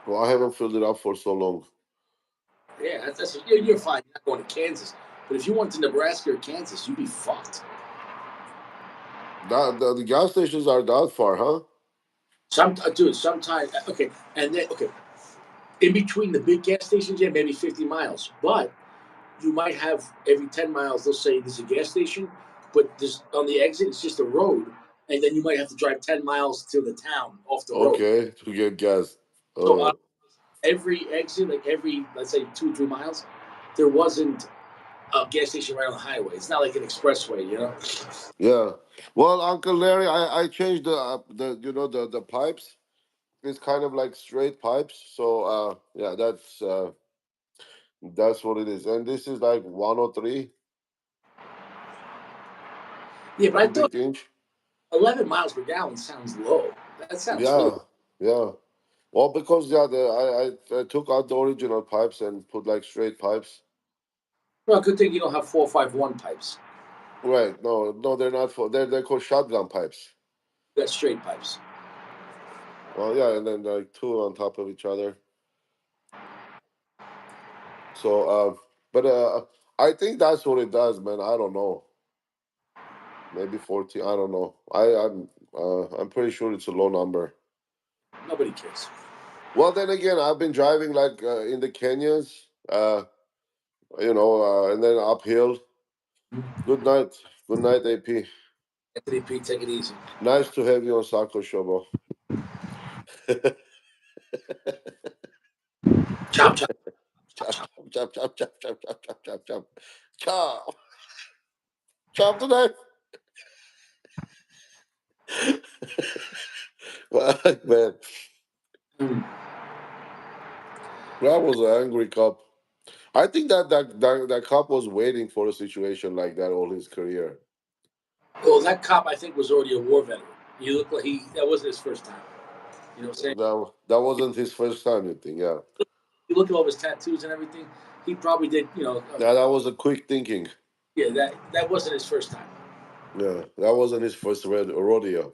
Well, I haven't filled it up for so long. Yeah, you're fine. You're not going to Kansas. But if you went to Nebraska or Kansas, you'd be fucked. That the gas stations are that far, huh? Dude, sometimes, okay. And then, okay, in between the big gas stations, yeah, maybe 50 miles. But you might have every 10 miles, they'll say there's a gas station, but there's on the exit, it's just a road. And then you might have to drive 10 miles to the town off the road. Okay, to get gas. So on Uh, every exit, like every, let's say 2 or 3 miles, there wasn't a gas station right on the highway. It's not like an expressway. yeah. Well, Uncle Larry, I changed the the pipes. It's kind of like straight pipes. So yeah, that's what it is. And this is like 103 Yeah, but I thought cubic inch. 11 miles per gallon sounds low. That sounds really. Yeah, yeah. Well, because yeah, I took out the original pipes and put like straight pipes. Well, good thing you don't have 451 pipes. Right. No, no, they're not for. They're called shotgun pipes. You got straight pipes. Well, yeah, and then like two on top of each other. So, but I think that's what it does, man. I don't know. Maybe 14. I don't know. I'm pretty sure it's a low number. Nobody cares. Well, then again, I've been driving like in the canyons, and then uphill. Good night. Good night, AP. Anthony P, take it easy. Nice to have you on Sako Shobo. Chop, chop, chop, Chop, chop. chop, chop, chop, chop, chop, chop, chop, chop. Chop. Chop the knife. Fuck, man. Mm. That was an angry cop. I think that cop was waiting for a situation like that all his career. Well, that cop I think was already a war veteran. He looked like he that wasn't his first time. You know what I'm saying? That wasn't his first time, you think? Yeah, You look at all his tattoos and everything. He probably did. that was a quick thinking. Yeah, that wasn't his first time. Yeah, that wasn't his first rodeo.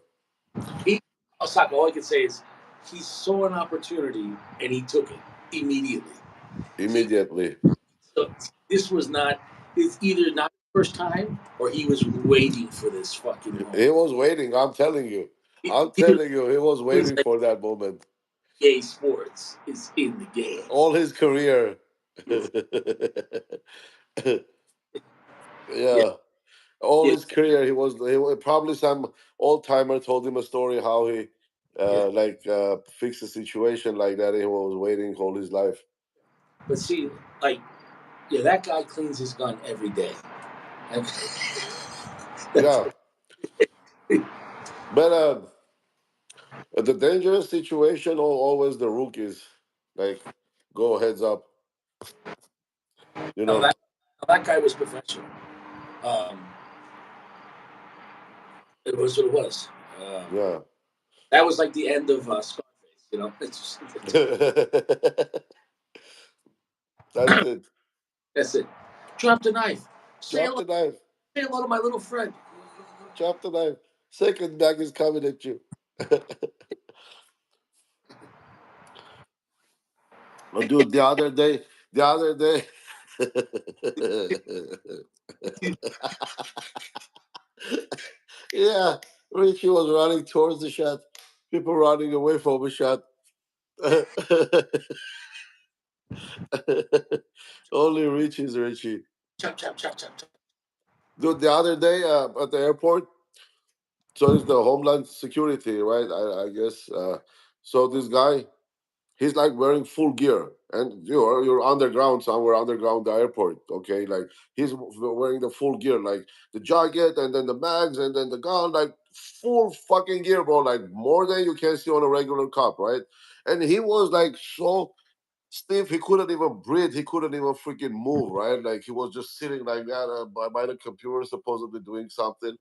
He Osaka. All I can say is he saw an opportunity and he took it immediately. He Immediately. so this was not. It's either not his first time or he was waiting for this fucking moment. He was waiting. I'm telling you. I'm He was, telling you, he was he was waiting like, for that moment. gay sports is in the game. All his career. Yes. Yeah, Yeah, all yeah, his career, probably some old timer told him a story how he yeah. fixed a situation like that. He was waiting all his life. But see, like, yeah, that guy cleans his gun every day. And that's Yeah, but the dangerous situation, always the rookies, like, go heads up, you now know. that guy was professional. Um, it was what it was. Um, Yeah. that was like the end of Scarface. That's it. That's it. Drop the knife. Say Drop hello. the knife. Say hello to my little friend. Drop the knife. Second bag is coming at you. Oh, dude, the other day, yeah, Richie was running towards the shot. People running away from a shot. Only Richie's Richie. Chop, chop, chop, chop, chop. Dude, the other day at the airport, so it's the Homeland Security, right? I guess. So this guy, he's like wearing full gear, and you're underground somewhere, underground the airport. Okay, like he's wearing the full gear, like the jacket, and then the bags, and then the gun, like full fucking gear, bro. Like more than you can see on a regular cop, right? And he was like so stiff, he couldn't even breathe, he couldn't even freaking move, right? Like he was just sitting like that by the computer, supposedly doing something.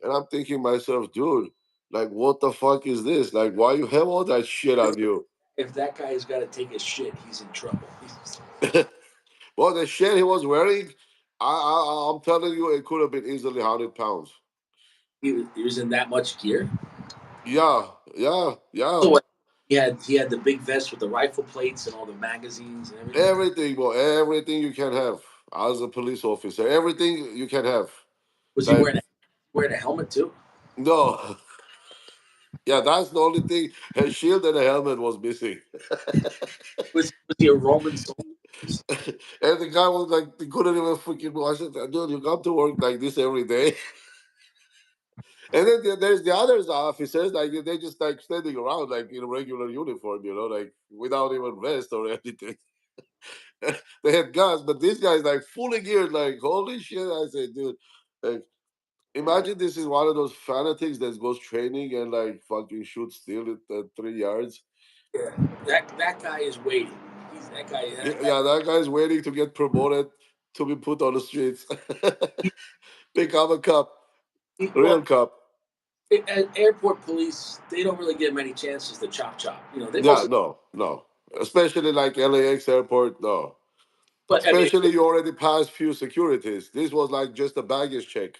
And I'm thinking myself, dude, like what the fuck is this? Like why you have all that shit on you? If that guy's got to take a shit, he's in trouble. Well, the shit he was wearing, I'm telling you, it could have been easily 100 pounds. He was in that much gear. Yeah, yeah, yeah. So what? He had the big vest with the rifle plates and all the magazines and everything. Everything, bro, everything you can have as a police officer, everything you can have. Was he Like, wearing a helmet too? no, yeah, that's the only thing. His shield and a helmet was missing. Was he a Roman soldier? And the guy was like, he couldn't even freaking move. I said, dude, you come to work like this every day. And then there's the other officers, like they just like standing around like in a regular uniform, like without even vest or anything. They had guns, but this guy's like fully geared, like holy shit! I said, dude, like imagine this is one of those fanatics that goes training and like fucking shoots still at 3 yards. Yeah, that guy is waiting. He's that guy. Yeah, yeah, that guy's waiting to get promoted to be put on the streets, become a cop, Well, real cop. airport police, they don't really get many chances to chop chop. They Yeah, mostly. no, no. Especially like LAX airport, no. But I mean, Especially you already passed few securities. This was like just a baggage check.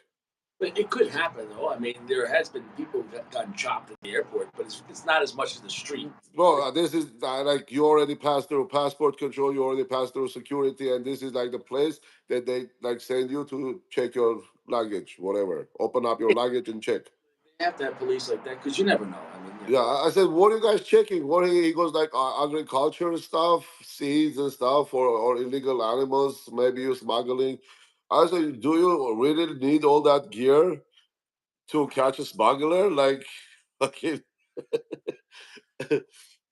it could happen though. I mean, there has been people who gotten chopped at the airport, but it's not as much as the street. Well, this is like you already passed through passport control, you already passed through security, and this is like the place that they like send you to check your luggage, whatever. Open up your luggage and check. They have to have police like that because you never know. I mean, Yeah, I said, what are you guys checking? What he goes like agriculture stuff, seeds and stuff, or illegal animals, maybe you smuggling. I said, do you really need all that gear to catch a smuggler? Like, okay.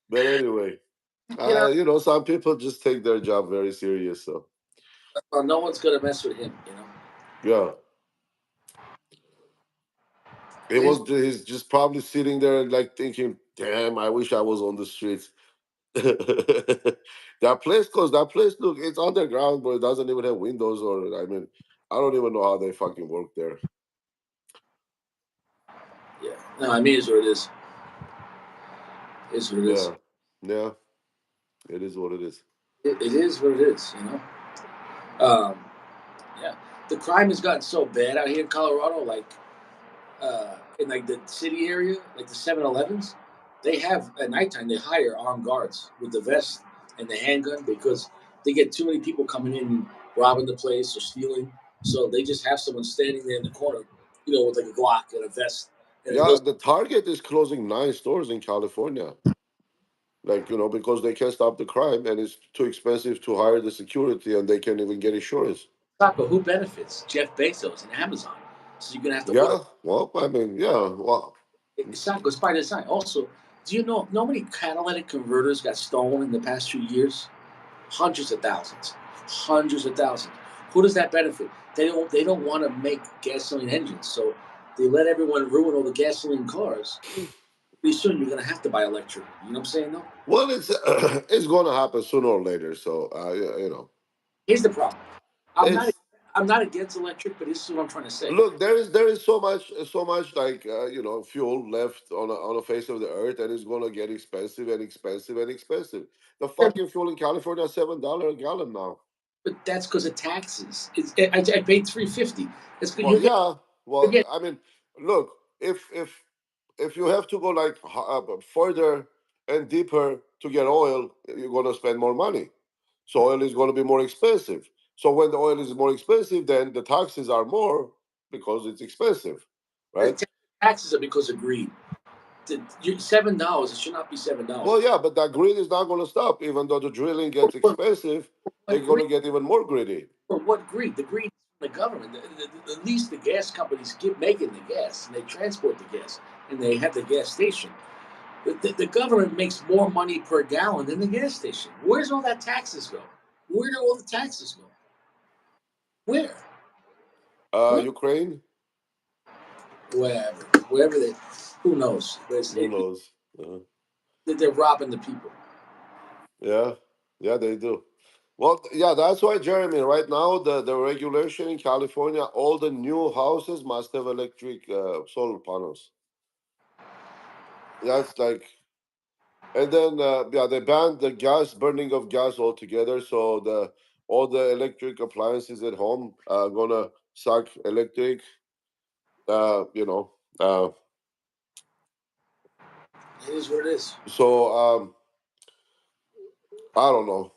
But anyway, you know, some people just take their job very serious. So no one's gonna mess with him. yeah, His he's just probably sitting there and like thinking, damn, I wish I was on the streets. That place, cause that place, look, it's underground, but it doesn't even have windows. Or I mean, I don't even know how they fucking work there. Yeah. No, I mean, it's what it is. It's what it is. Yeah, yeah, it is what it is. It is what it is. Um, yeah. The crime has gotten so bad out here in Colorado. Like in like the city area, like the 7-Elevens, they have at nighttime they hire armed guards with the vest and the handgun because they get too many people coming in robbing the place or stealing. So they just have someone standing there in the corner, with like a Glock and a vest, and Yeah, they'll the Target is closing 9 stores in California. Like, because they can't stop the crime and it's too expensive to hire the security and they can't even get insurance. stop. But who benefits? Jeff Bezos and Amazon. So you're gonna have to work. Yeah, well, I mean, yeah, well, It's not goes by design. Also, do you know how many catalytic converters got stolen in the past few years? Hundreds of thousands, hundreds of thousands. Who does that benefit? They don't want to make gasoline engines, so they let everyone ruin all the gasoline cars. Pretty soon you're gonna have to buy electric. You know what I'm saying? Though well, it's it's going to happen sooner or later. So, here's the problem. I'm not it's I'm not against electric, but this is what I'm trying to say. look, there is so much like fuel left on the face of the earth, and it's going to get expensive and expensive and expensive. The fucking fuel in California is $7 a gallon now. But that's because of taxes. I paid $3.50. It's because Well, you get yeah. you Well, get I mean, look, if you have to go like further and deeper to get oil, you're going to spend more money. So oil is going to be more expensive. So when the oil is more expensive, then the taxes are more because it's expensive, right? the taxes are because of greed. $7. It should not be $7. Well, yeah, but that greed is not going to stop. Even though the drilling gets But expensive, they're what going greed? to get even more greedy. But what greed? The greed is from the government. At least the gas companies keep making the gas, and they transport the gas, and they have the gas station. The government makes more money per gallon than the gas station. Where's all that taxes go? Where do all the taxes go? Where? Where? Ukraine, Wherever. Wherever they. Who knows? But who knows? Uh, they're robbing the people. yeah, yeah, they do. Well, yeah, that's why, Jeremy. Right now, the regulation in California, all the new houses must have electric solar panels. That's like, and then yeah, they banned the gas burning of gas altogether. So the all the electric appliances at home are gonna suck electric. Uh, you know. Uh, It is what it is. so I don't know.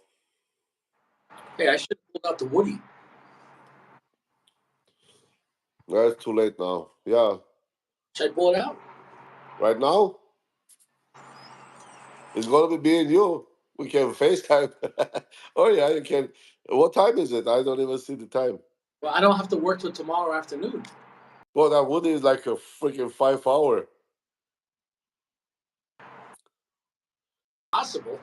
Hey, I should have pulled out the Woody. That's too late now. Yeah, Should I pull it out? right now it's gonna be me and you. We can FaceTime. Oh yeah, you can. What time is it? I don't even see the time. Well, I don't have to work till tomorrow afternoon. Well, that wood is like a freaking 5 hour. Possible.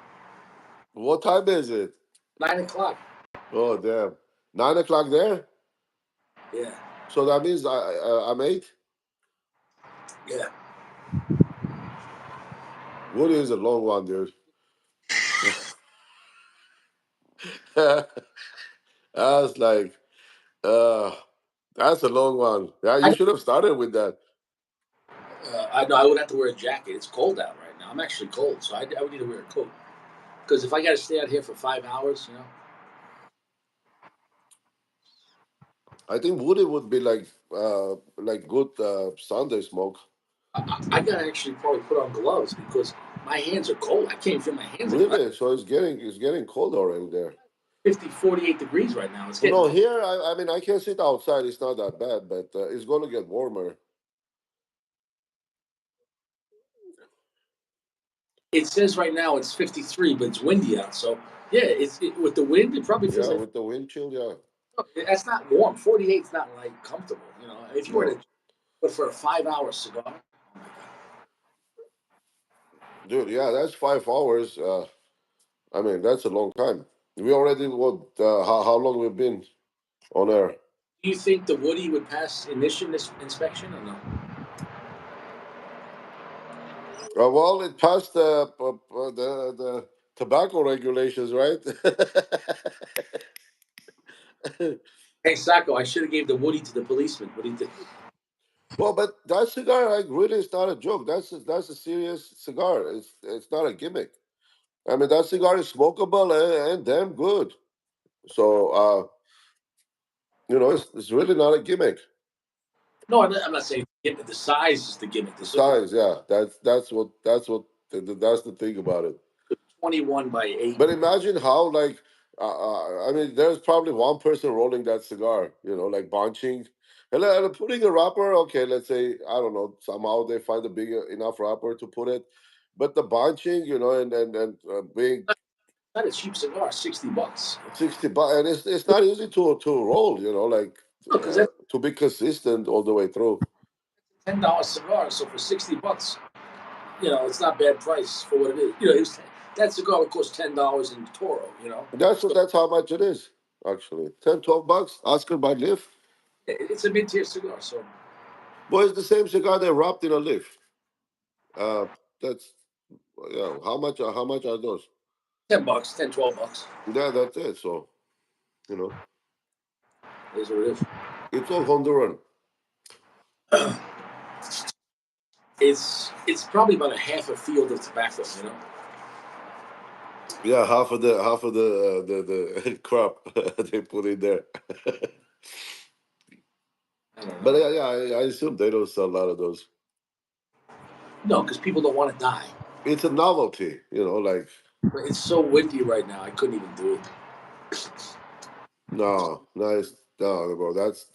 What time is it? 9 o'clock. Oh damn, 9 o'clock there. Yeah. So that means I'm eight. Yeah. Wood is a long one, dude. I was like, uh, that's a long one. Yeah, you I should have started with that. I know I would have to wear a jacket. It's cold out right now. I'm actually cold, so I would need to wear a coat. Because if I got to stay out here for 5 hours, I think Woody would be like good Sunday smoke. I got to actually probably put on gloves because my hands are cold. I can't feel my hands. Really? So it's getting cold already there. 50, 48 degrees right now. It's Well, getting no, cold. here I mean I can sit outside. It's not that bad, but it's gonna get warmer. It says right now it's 53, but it's windy out. So, yeah, with the wind, it probably feels Yeah, like with the wind chill. Yeah, that's not warm. 48 is not like comfortable. If you were to, no, but for a 5 hour cigar, oh my God. dude. Yeah, that's 5 hours. I mean that's a long time. We already what? How long we've been on air? Do you think the Woody would pass emission inspection or no? Well, it passed the tobacco regulations, right? Hey, Sacco, I should have gave the Woody to the policeman. What do you think? Well, but that cigar, like, really is not a joke. That's a serious cigar. It's not a gimmick. I mean, that cigar is smokable and damn good. So, it's really not a gimmick. No, I'm not saying gimmick. The size is the gimmick. The cigar, Size, yeah, that's the thing about it. 21 by 8. But imagine how, like, I mean, there's probably one person rolling that cigar, like bunching, and putting a wrapper. Okay, let's say, I don't know, somehow they find a big enough wrapper to put it, but the bunching, and being Not a cheap cigar, $60. 60 bucks, and it's not easy to roll, like, No, because that's to be consistent all the way through. $10 cigar. So for $60, it's not bad price for what it is. That cigar would cost $10 in Toro. So That's how much it is, actually. 10, 12 bucks. Oscar by Leaf. it's a mid-tier cigar. So Well, it's the same cigar they wrapped in a leaf. Uh, that's yeah. How much are those? $10, 10, $12. Yeah, that's it. So you know, Is what it is. it's all Honduran. It's probably about a half a field of tobacco. Yeah, half of the crop they put in there. I don't But know. yeah, I assume they don't sell a lot of those. No, because people don't want to die. It's a novelty, like But it's so windy right now. I couldn't even do it. no, nice, no, bro. That's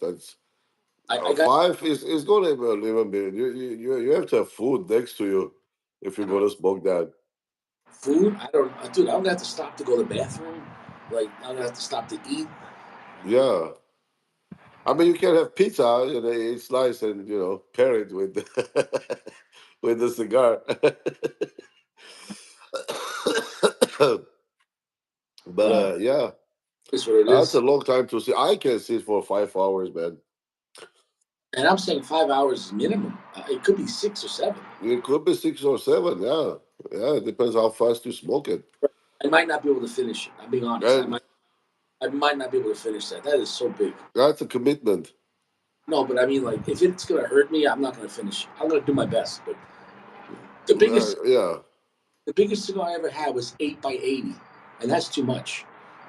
I got five is going to even be. You have to have food next to you if you're going to smoke that. food. I don't, dude. I'm gonna have to stop to go to the bathroom. Like I'm gonna have to stop to eat. Yeah. I mean, you can have pizza, it's nice and, pair it with with the cigar. But Uh, yeah, it's what it that's a is. long time to see. I can sit for 5 hours, man. And I'm saying 5 hours is minimum. It could be 6 or 7. It could be 6 or 7. Yeah, yeah. It depends how fast you smoke it. I might not be able to finish it. I'm being honest. I And might. I might not be able to finish that. That is so big. that's a commitment. No, but I mean, like, if it's gonna hurt me, I'm not gonna finish it. I'm gonna do my best. But the biggest, Yeah, the biggest cigar I ever had was 8 by 80, and that's too much.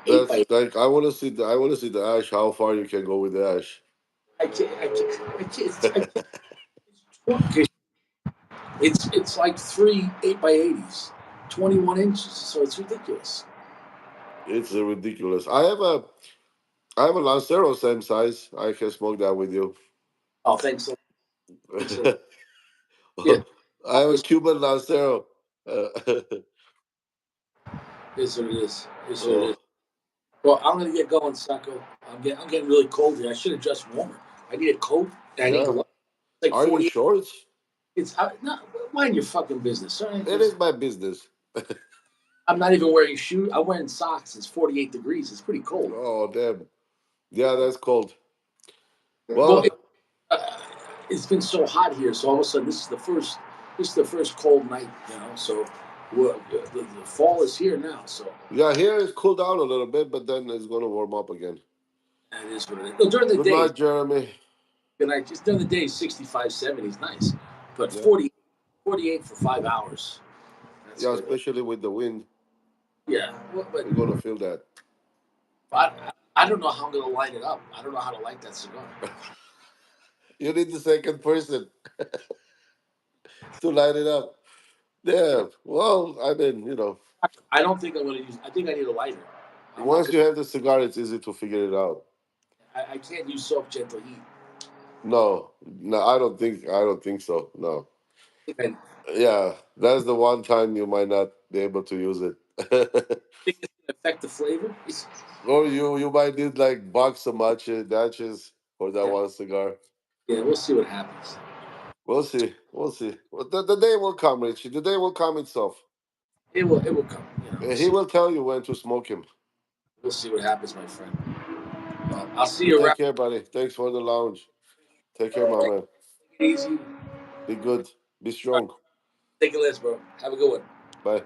Eight by that's like I want to see the ash. How far you can go with the ash? I can't. I can't. I can't. I can't. It's like three 8 by 80s, 21 inches. So it's ridiculous. It's ridiculous. I have a Lancero same size. I can smoke that with you. Oh, thanks. Thanks a lot. I Yeah, have a Cuban Lancero. is what it is. Is what it is. Oh, Well, I'm gonna get going, Sacco. I'm getting really cold here. I should have dressed warmer. I need a coat and I need yeah. gloves. It's like Are you 48. shorts? It's not mind your fucking business. Sorry, It is my business. I'm not even wearing shoes. I'm wearing socks. It's 48 degrees. It's pretty cold. Oh, damn. Yeah, that's cold. Well, Well, uh, it's been so hot here. So all of a sudden, this is the first. This is the first cold night. So the fall is here now. So yeah, here it's cooled down a little bit, but then it's going to warm up again. that is what it is. No, during the Good day, night, Jeremy. good night. Just during the day, 65, 70 is nice, but Yeah, 48 for 5 hours. That's yeah, good. especially with the wind. Yeah, but You're going to feel that. I don't know how I'm gonna light it up. I don't know how to light that cigar. You need the second person to light it up. Yeah, well, I mean, I don't think I'm gonna use. I think I need a lighter. I'm not once gonna. you have the cigar, it's easy to figure it out. I can't use soft gentle heat. No, no, I don't think so. No. I Yeah, that's the one time you might not be able to use it. think it's gonna affect the flavor. Or you might need like box of matches for that Yeah, one cigar. yeah. We'll see what happens. We'll see. We'll see. Well, the day will come, Richie. The day will come itself. It will. It will come. We'll He see. will tell you when to smoke him. We'll see what happens, my friend. I'll see You you take around. care, buddy. Thanks for the lounge. Take care, my Take man. it easy. Be good. Be All right, strong. take it list, bro. Have a good one. Bye.